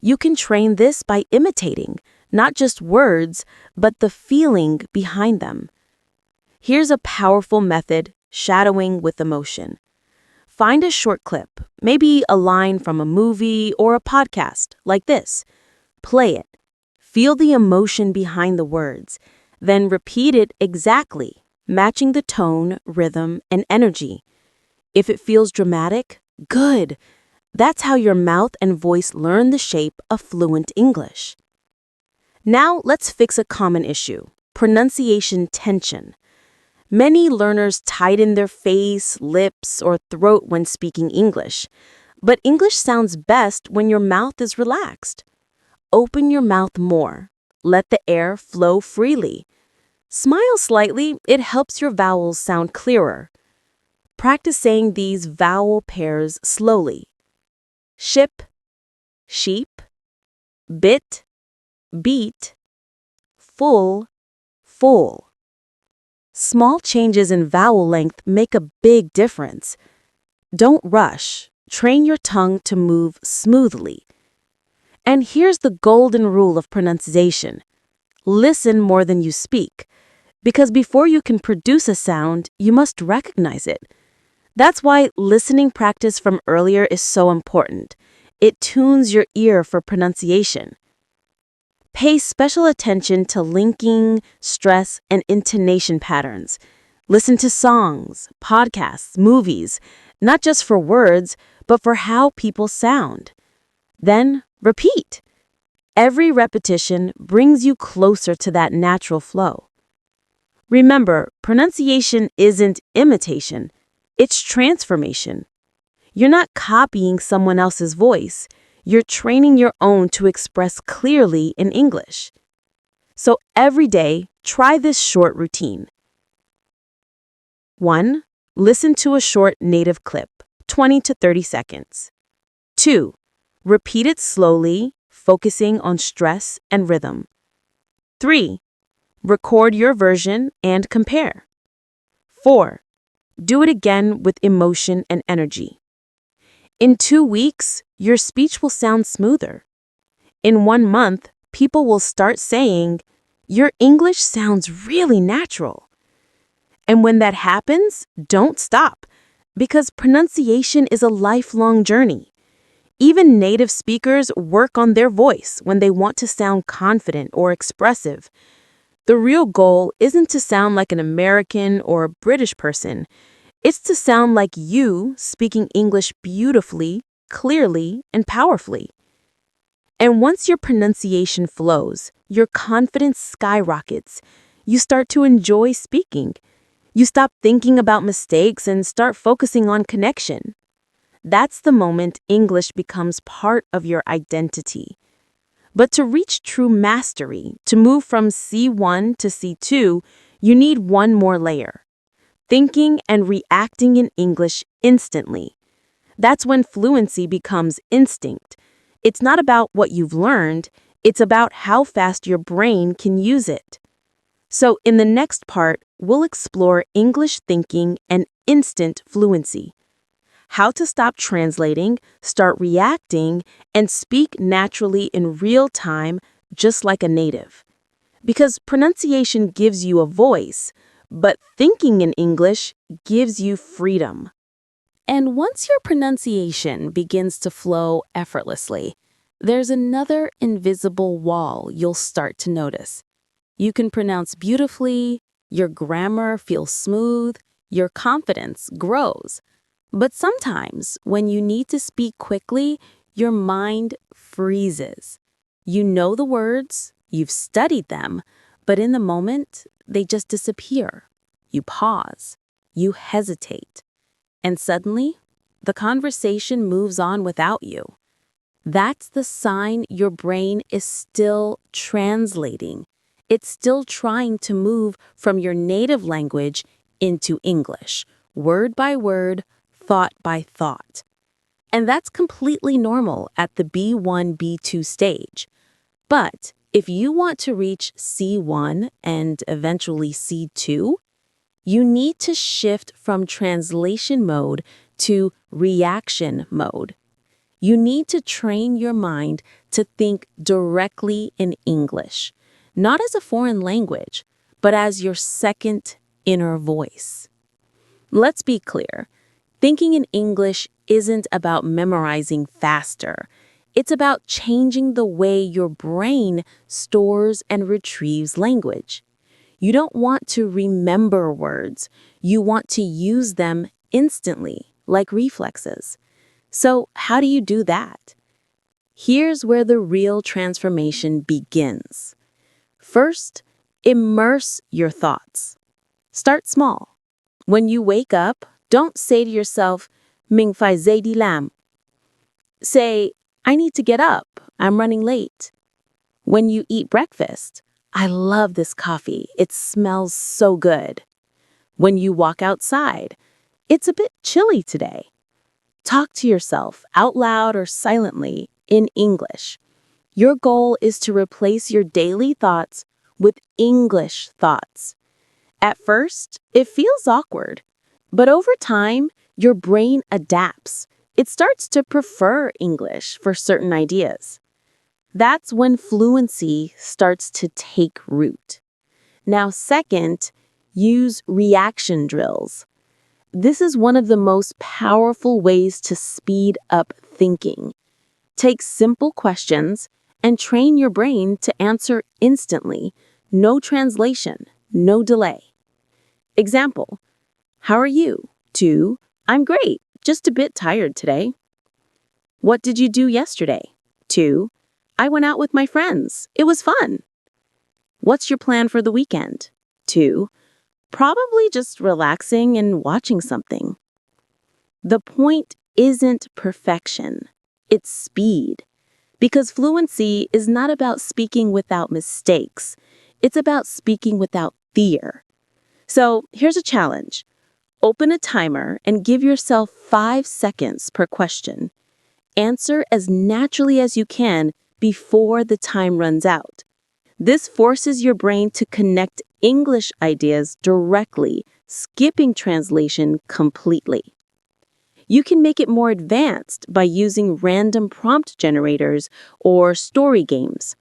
You can train this by imitating, not just words, but the feeling behind them. Here's a powerful method, shadowing with emotion. Find a short clip, maybe a line from a movie or a podcast, like this. Play it. Feel the emotion behind the words. Then repeat it exactly, matching the tone, rhythm, and energy. If it feels dramatic, good. That's how your mouth and voice learn the shape of fluent English. Now let's fix a common issue, pronunciation tension. Many learners tighten their face, lips, or throat when speaking English. But English sounds best when your mouth is relaxed. Open your mouth more. Let the air flow freely. Smile slightly, it helps your vowels sound clearer. Practice saying these vowel pairs slowly. Ship, sheep, bit, beat, full, full. Small changes in vowel length make a big difference. Don't rush. Train your tongue to move smoothly. And here's the golden rule of pronunciation. Listen more than you speak, because before you can produce a sound, you must recognize it. That's why listening practice from earlier is so important. It tunes your ear for pronunciation. Pay special attention to linking, stress, and intonation patterns. Listen to songs, podcasts, movies, not just for words, but for how people sound. Then repeat. Every repetition brings you closer to that natural flow. Remember, pronunciation isn't imitation, it's transformation. You're not copying someone else's voice. You're training your own to express clearly in English. So every day, try this short routine. 1. Listen to a short native clip, 20 to 30 seconds. 2. Repeat it slowly, focusing on stress and rhythm. 3. Record your version and compare. 4. Do it again with emotion and energy. In 2 weeks, your speech will sound smoother. In 1 month, people will start saying, "Your English sounds really natural." And when that happens, don't stop, because pronunciation is a lifelong journey. Even native speakers work on their voice when they want to sound confident or expressive. The real goal isn't to sound like an American or a British person. It's to sound like you, speaking English beautifully, clearly, and powerfully. And once your pronunciation flows, your confidence skyrockets. You start to enjoy speaking. You stop thinking about mistakes and start focusing on connection. That's the moment English becomes part of your identity. But to reach true mastery, to move from C1 to C2, you need one more layer: thinking and reacting in English instantly. That's when fluency becomes instinct. It's not about what you've learned, it's about how fast your brain can use it. So in the next part, we'll explore English thinking and instant fluency. How to stop translating, start reacting, and speak naturally in real time, just like a native. Because pronunciation gives you a voice, but thinking in English gives you freedom. And once your pronunciation begins to flow effortlessly, there's another invisible wall you'll start to notice. You can pronounce beautifully, your grammar feels smooth, your confidence grows. But sometimes, when you need to speak quickly, your mind freezes. You know the words, you've studied them, but in the moment, they just disappear. You pause, you hesitate, and suddenly, the conversation moves on without you. That's the sign your brain is still translating. It's still trying to move from your native language into English, word by word, thought by thought. And that's completely normal at the B1, B2 stage. But if you want to reach C1 and eventually C2, you need to shift from translation mode to reaction mode. You need to train your mind to think directly in English, not as a foreign language, but as your second inner voice. Let's be clear. Thinking in English isn't about memorizing faster. It's about changing the way your brain stores and retrieves language. You don't want to remember words. You want to use them instantly, like reflexes. So, how do you do that? Here's where the real transformation begins. First, immerse your thoughts. Start small. When you wake up, don't say to yourself, "Ming fai zai di lam." Say, "I need to get up. I'm running late." When you eat breakfast, "I love this coffee. It smells so good." When you walk outside, "It's a bit chilly today." Talk to yourself out loud or silently in English. Your goal is to replace your daily thoughts with English thoughts. At first, it feels awkward, but over time, your brain adapts. It starts to prefer English for certain ideas. That's when fluency starts to take root. Now, second, use reaction drills. This is one of the most powerful ways to speed up thinking. Take simple questions and train your brain to answer instantly. No translation, no delay. Example, "How are you?" to, "I'm great, just a bit tired today." "What did you do yesterday?" to, "I went out with my friends. It was fun." "What's your plan for the weekend?" to, "Probably just relaxing and watching something." The point isn't perfection, it's speed. Because fluency is not about speaking without mistakes. It's about speaking without fear. So here's a challenge. Open a timer and give yourself 5 seconds per question. Answer as naturally as you can before the time runs out. This forces your brain to connect English ideas directly, skipping translation completely. You can make it more advanced by using random prompt generators or story games.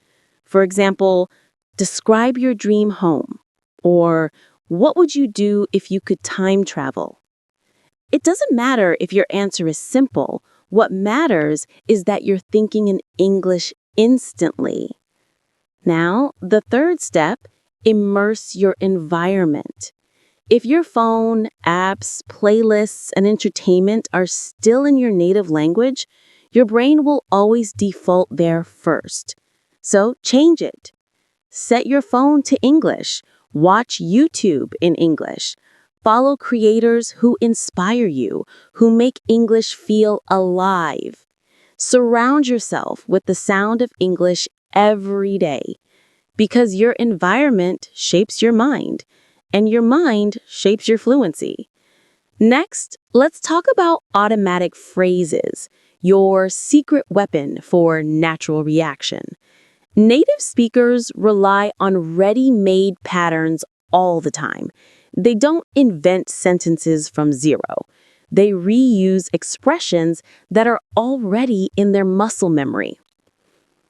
For example, describe your dream home, or what would you do if you could time travel? It doesn't matter if your answer is simple. What matters is that you're thinking in English instantly. Now, the third step, immerse your environment. If your phone, apps, playlists, and entertainment are still in your native language, your brain will always default there first. So change it. Set your phone to English. Watch YouTube in English. Follow creators who inspire you, who make English feel alive. Surround yourself with the sound of English every day, because your environment shapes your mind, and your mind shapes your fluency. Next, let's talk about automatic phrases, your secret weapon for natural reaction. Native speakers rely on ready-made patterns all the time. They don't invent sentences from zero. They reuse expressions that are already in their muscle memory.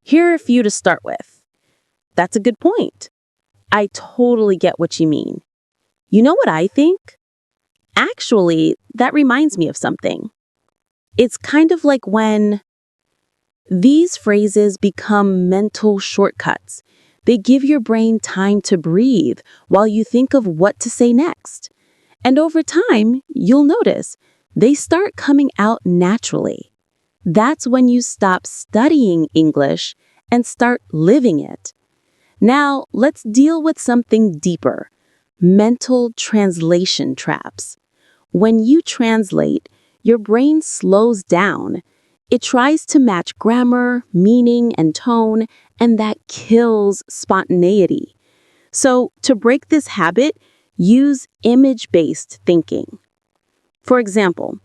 Here are a few to start with. That's a good point. I totally get what you mean. You know what I think? Actually, that reminds me of something. It's kind of like when these phrases become mental shortcuts. They give your brain time to breathe while you think of what to say next. And over time, you'll notice they start coming out naturally. That's when you stop studying English and start living it. Now, let's deal with something deeper: mental translation traps. When you translate, your brain slows down. It tries to match grammar, meaning, and tone, and that kills spontaneity. So, to break this habit, use image-based thinking. For example,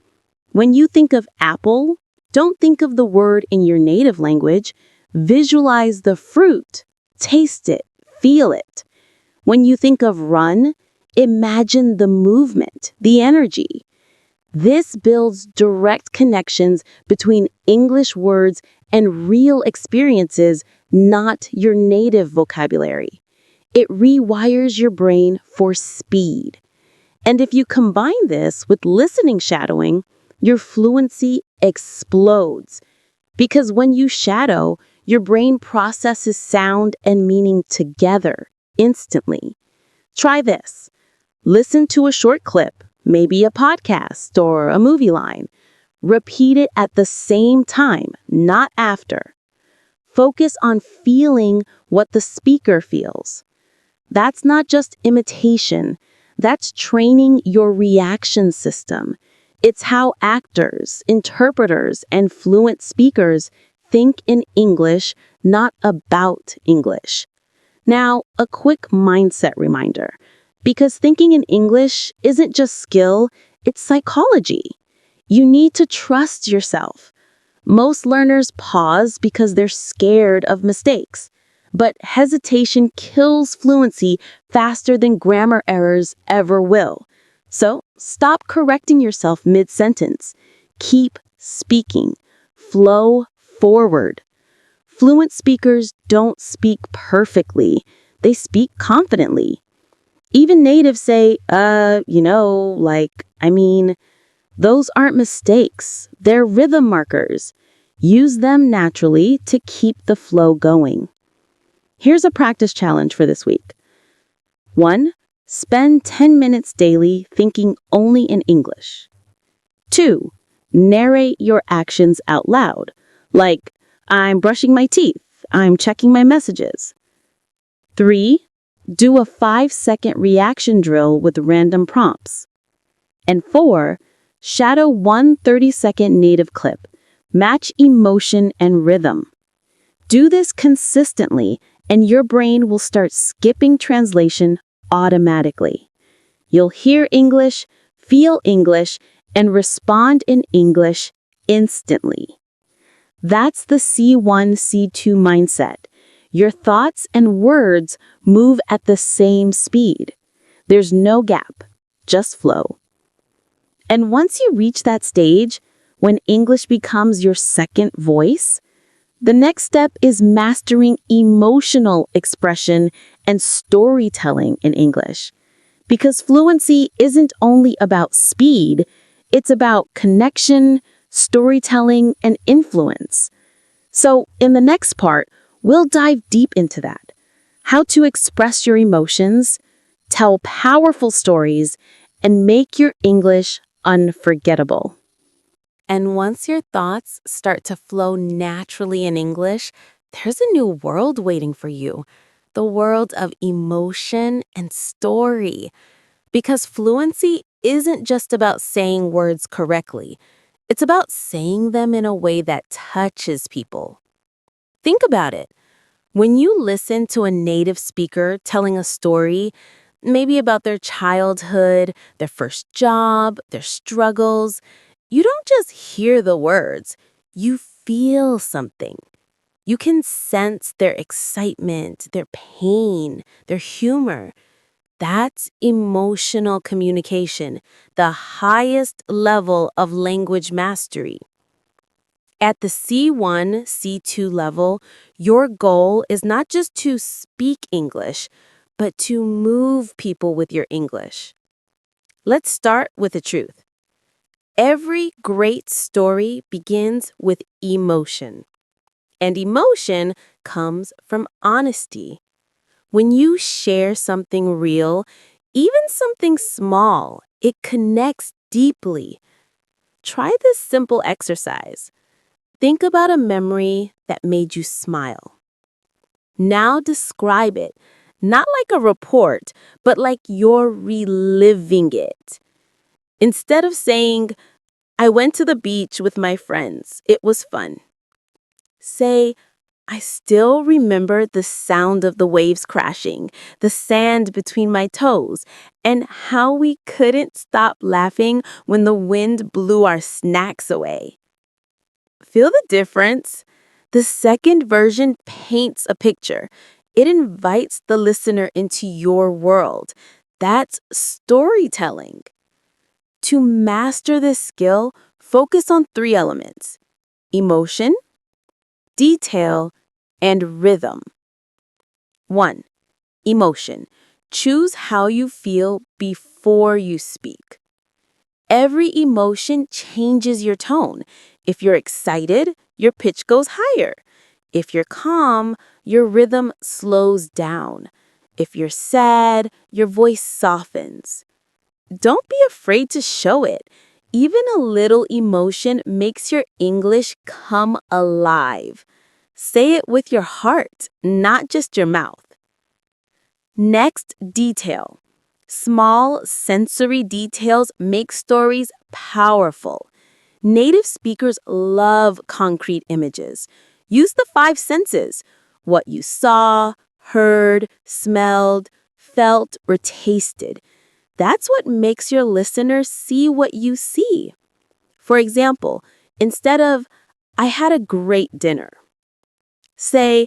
when you think of apple, don't think of the word in your native language. Visualize the fruit, taste it, feel it. When you think of run, imagine the movement, the energy. This builds direct connections between English words and real experiences, not your native vocabulary. It rewires your brain for speed. And if you combine this with listening shadowing, your fluency explodes. Because when you shadow, your brain processes sound and meaning together, instantly. Try this. Listen to a short clip, maybe a podcast or a movie line. Repeat it at the same time, not after. Focus on feeling what the speaker feels. That's not just imitation. That's training your reaction system. It's how actors, interpreters, and fluent speakers think in English, not about English. Now, a quick mindset reminder, because thinking in English isn't just skill, it's psychology. You need to trust yourself. Most learners pause because they're scared of mistakes, but hesitation kills fluency faster than grammar errors ever will. So, stop correcting yourself mid-sentence. Keep speaking. Flow forward. Fluent speakers don't speak perfectly. They speak confidently. Even natives say, those aren't mistakes. They're rhythm markers. Use them naturally to keep the flow going. Here's a practice challenge for this week. 1. Spend 10 minutes daily thinking only in English. 2. Narrate your actions out loud, like, I'm brushing my teeth, I'm checking my messages. 3. Do a 5-second reaction drill with random prompts. And 4. Shadow one 30-second native clip. Match emotion and rhythm. Do this consistently, and your brain will start skipping translation automatically. You'll hear English, feel English, and respond in English instantly. That's the C1, C2 mindset. Your thoughts and words move at the same speed. There's no gap, just flow. And once you reach that stage, when English becomes your second voice, the next step is mastering emotional expression and storytelling in English. Because fluency isn't only about speed, it's about connection, storytelling, and influence. So, in the next part, we'll dive deep into that. How to express your emotions, tell powerful stories, and make your English unforgettable. And once your thoughts start to flow naturally in English, there's a new world waiting for you. The world of emotion and story. Because fluency isn't just about saying words correctly. It's about saying them in a way that touches people. Think about it. When you listen to a native speaker telling a story, maybe about their childhood, their first job, their struggles, you don't just hear the words, you feel something. You can sense their excitement, their pain, their humor. That's emotional communication, the highest level of language mastery. At the C1, C2 level, your goal is not just to speak English, but to move people with your English. Let's start with the truth. Every great story begins with emotion. And emotion comes from honesty. When you share something real, even something small, it connects deeply. Try this simple exercise. Think about a memory that made you smile. Now describe it, not like a report, but like you're reliving it. Instead of saying, I went to the beach with my friends, it was fun. Say, I still remember the sound of the waves crashing, the sand between my toes, and how we couldn't stop laughing when the wind blew our snacks away. Feel the difference? The second version paints a picture. It invites the listener into your world. That's storytelling. To master this skill, focus on three elements: emotion, detail, and rhythm. 1. Emotion. Choose how you feel before you speak. Every emotion changes your tone. If you're excited, your pitch goes higher. If you're calm, your rhythm slows down. If you're sad, your voice softens. Don't be afraid to show it. Even a little emotion makes your English come alive. Say it with your heart, not just your mouth. Next, detail. Small sensory details make stories powerful. Native speakers love concrete images. Use the 5 senses: what you saw, heard, smelled, felt, or tasted. That's what makes your listeners see what you see. For example, instead of, I had a great dinner, say,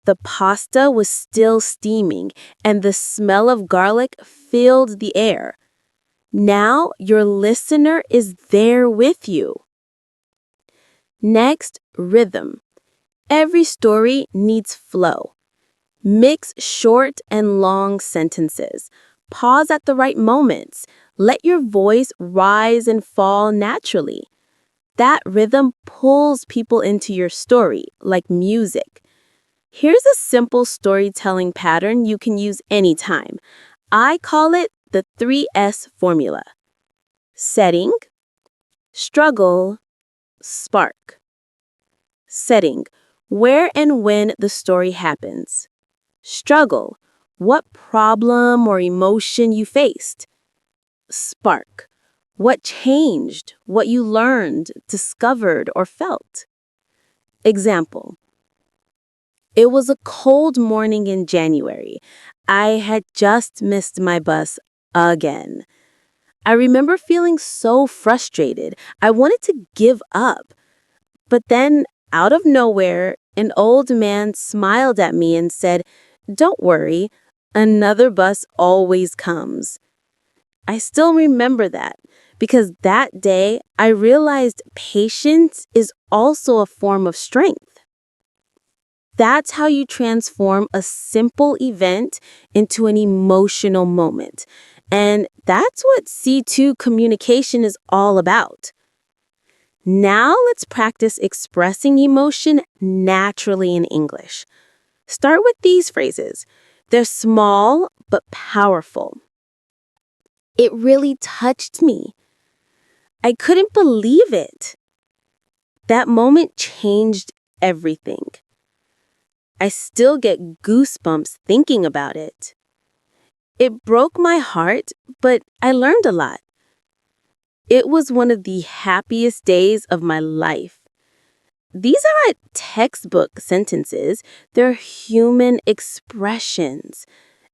the pasta was still steaming and the smell of garlic filled the air. Now your listener is there with you. Next, rhythm. Every story needs flow. Mix short and long sentences. Pause at the right moments. Let your voice rise and fall naturally. That rhythm pulls people into your story, like music. Here's a simple storytelling pattern you can use anytime. I call it the 3S formula. Setting, struggle, spark. Setting, where and when the story happens. Struggle, what problem or emotion you faced. Spark, what changed, what you learned, discovered, or felt. Example. It was a cold morning in January. I had just missed my bus again. I remember feeling so frustrated. I wanted to give up. But then, out of nowhere, An old man smiled at me and said, "Don't worry, another bus always comes." I still remember that because that day I realized patience is also a form of strength. That's how you transform a simple event into an emotional moment. And that's what C2 communication is all about. Now let's practice expressing emotion naturally in English. Start with these phrases. They're small but powerful. It really touched me. I couldn't believe it. That moment changed everything. I still get goosebumps thinking about it. It broke my heart, but I learned a lot. It was one of the happiest days of my life. These aren't textbook sentences, they're human expressions.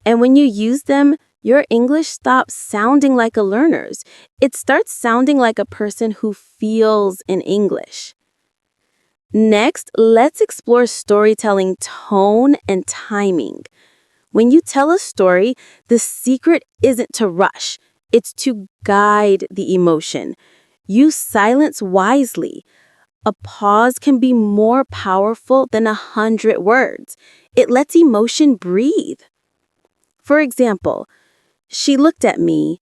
And when you use them, your English stops sounding like a learner's. It starts sounding like a person who feels in English. Next, let's explore storytelling tone and timing. When you tell a story, the secret isn't to rush, it's to guide the emotion. Use silence wisely. A pause can be more powerful than 100 words. It lets emotion breathe. For example, she looked at me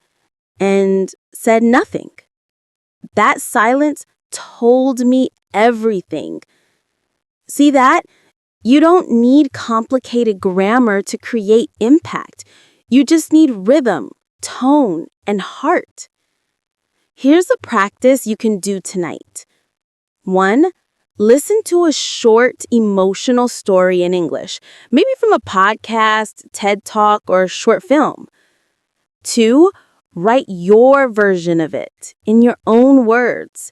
and said nothing. That silence told me everything. See that? You don't need complicated grammar to create impact. You just need rhythm, tone, and heart. Here's a practice you can do tonight. 1. Listen to a short, emotional story in English, maybe from a podcast, TED Talk, or short film. 2. Write your version of it in your own words.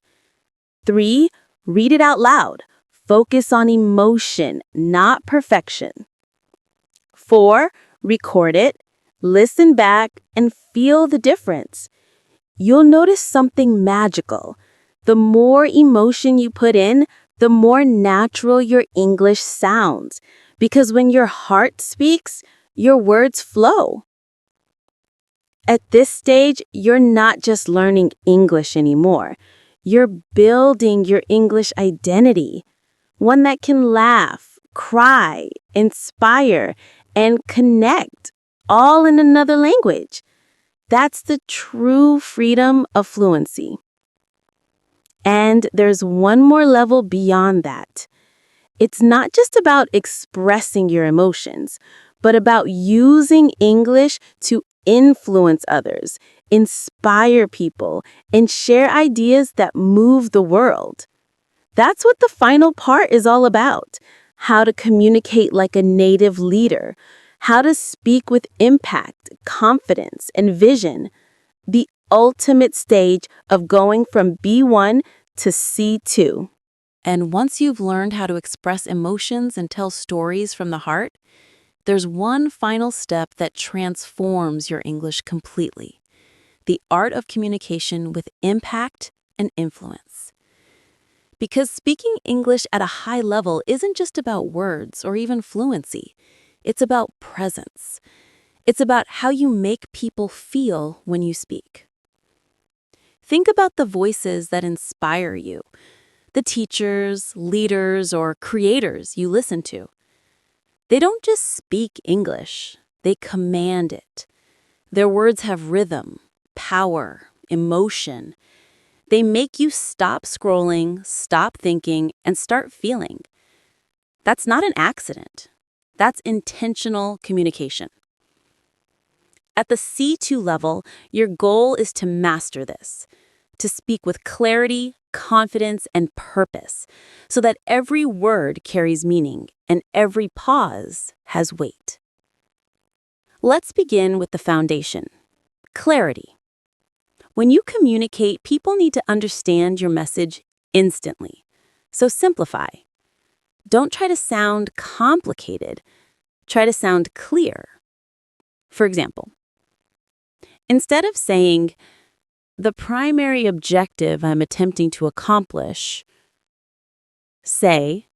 3. Read it out loud. Focus on emotion, not perfection. 4. Record it, listen back, and feel the difference. You'll notice something magical. The more emotion you put in, the more natural your English sounds. Because when your heart speaks, your words flow. At this stage, you're not just learning English anymore. You're building your English identity. One that can laugh, cry, inspire, and connect, all in another language. That's the true freedom of fluency. And there's one more level beyond that. It's not just about expressing your emotions, but about using English to influence others, inspire people, and share ideas that move the world. That's what the final part is all about. How to communicate like a native leader. How to speak with impact, confidence, and vision. The ultimate stage of going from B1 to C2. And once you've learned how to express emotions and tell stories from the heart, there's one final step that transforms your English completely: the art of communication with impact and influence. Because speaking English at a high level isn't just about words or even fluency. It's about presence. It's about how you make people feel when you speak. Think about the voices that inspire you, the teachers, leaders, or creators you listen to. They don't just speak English, they command it. Their words have rhythm, power, emotion. They make you stop scrolling, stop thinking, and start feeling. That's not an accident. That's intentional communication. At the C2 level, your goal is to master this, to speak with clarity, confidence, and purpose, so that every word carries meaning and every pause has weight. Let's begin with the foundation: clarity. When you communicate, people need to understand your message instantly. So simplify. Don't try to sound complicated. Try to sound clear. For example, instead of saying, "The primary objective I'm attempting to accomplish," say,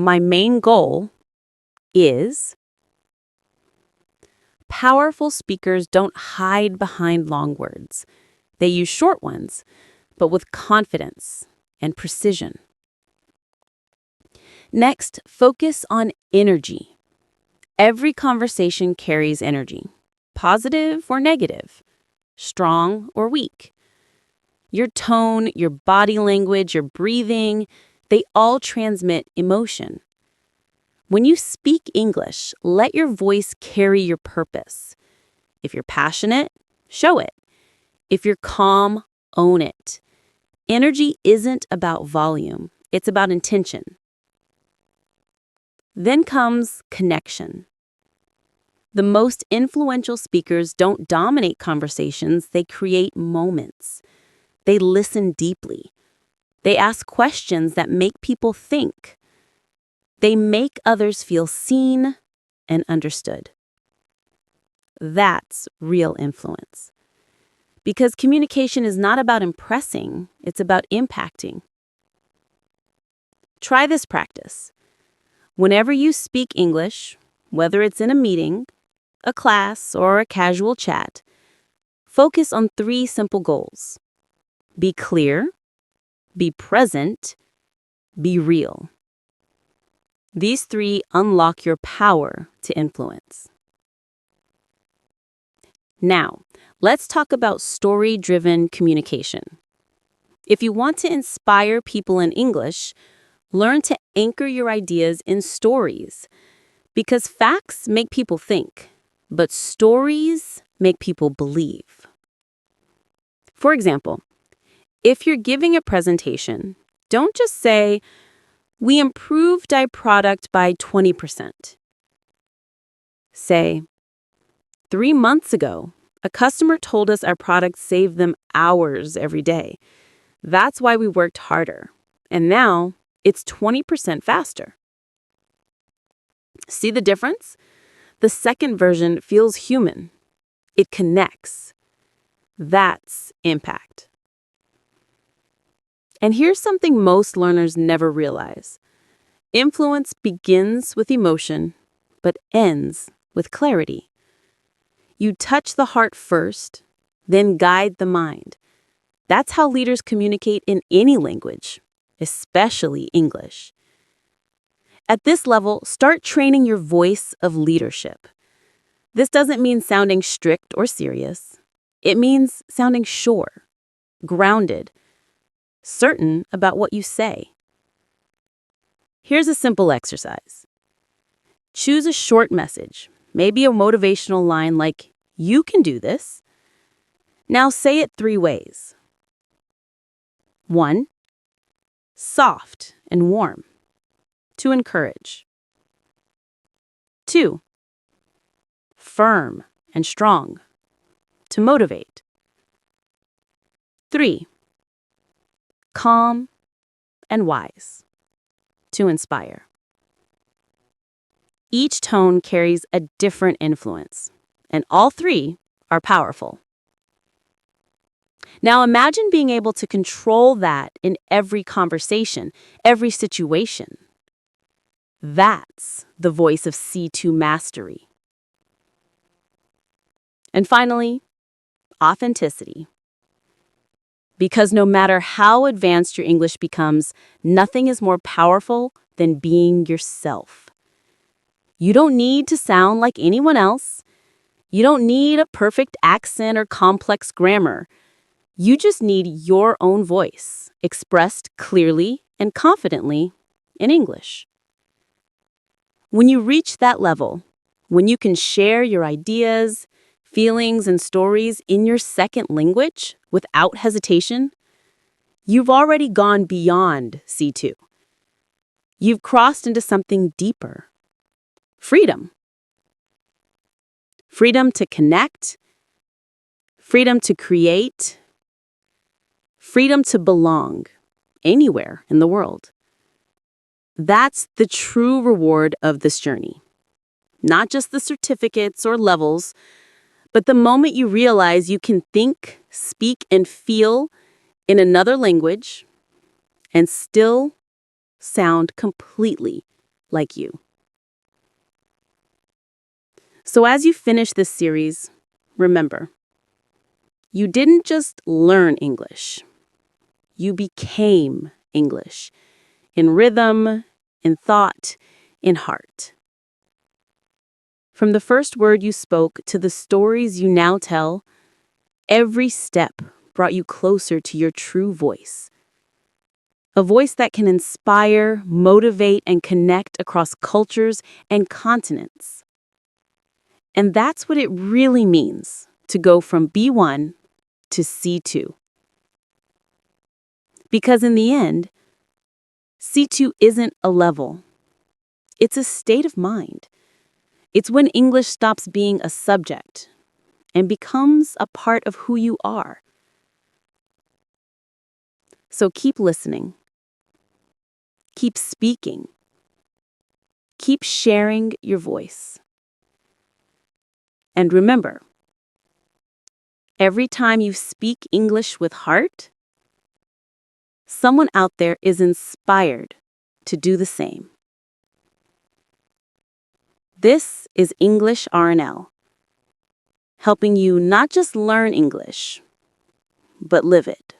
My main goal is powerful speakers don't hide behind long words. They use short ones, but with confidence and precision. Next, focus on energy. Every conversation carries energy, positive or negative, strong or weak. Your tone, your body language, your breathing, they all transmit emotion. When you speak English, let your voice carry your purpose. If you're passionate, show it. If you're calm, own it. Energy isn't about volume, it's about intention. Then comes connection. The most influential speakers don't dominate conversations, they create moments. They listen deeply. They ask questions that make people think. They make others feel seen and understood. That's real influence. Because communication is not about impressing, it's about impacting. Try this practice. Whenever you speak English, whether it's in a meeting, a class, or a casual chat, focus on 3 simple goals. Be clear, be present, be real. These 3 unlock your power to influence. Now, let's talk about story-driven communication. If you want to inspire people in English, learn to anchor your ideas in stories. Because facts make people think, but stories make people believe. For example, if you're giving a presentation, don't just say, "We improved our product by 20%. Say, 3 months ago, a customer told us our product saved them hours every day. That's why we worked harder. And now it's 20% faster." See the difference? The second version feels human. It connects. That's impact. And here's something most learners never realize. Influence begins with emotion, but ends with clarity. You touch the heart first, then guide the mind. That's how leaders communicate in any language, especially English. At this level, start training your voice of leadership. This doesn't mean sounding strict or serious. It means sounding sure, grounded, certain about what you say. Here's a simple exercise. Choose a short message, maybe a motivational line like, "You can do this." Now say it 3 ways. 1. Soft and warm, to encourage. 2. Firm and strong, to motivate. 3. Calm and wise, to inspire. Each tone carries a different influence, and all 3 are powerful. Now imagine being able to control that in every conversation, every situation. That's the voice of C2 mastery. And finally, authenticity. Because no matter how advanced your English becomes, nothing is more powerful than being yourself. You don't need to sound like anyone else. You don't need a perfect accent or complex grammar. You just need your own voice, expressed clearly and confidently in English. When you reach that level, when you can share your ideas, feelings, and stories in your second language without hesitation, you've already gone beyond C2. You've crossed into something deeper. Freedom. Freedom to connect. Freedom to create. Freedom to belong anywhere in the world. That's the true reward of this journey. Not just the certificates or levels, but the moment you realize you can think, speak, and feel in another language and still sound completely like you. So as you finish this series, remember, you didn't just learn English. You became English in rhythm, in thought, in heart. From the first word you spoke to the stories you now tell, every step brought you closer to your true voice. A voice that can inspire, motivate, and connect across cultures and continents. And that's what it really means to go from B1 to C2. Because in the end, C2 isn't a level. It's a state of mind. It's when English stops being a subject and becomes a part of who you are. So keep listening. Keep speaking. Keep sharing your voice. And remember, every time you speak English with heart, someone out there is inspired to do the same. This is English R&L, helping you not just learn English, but live it.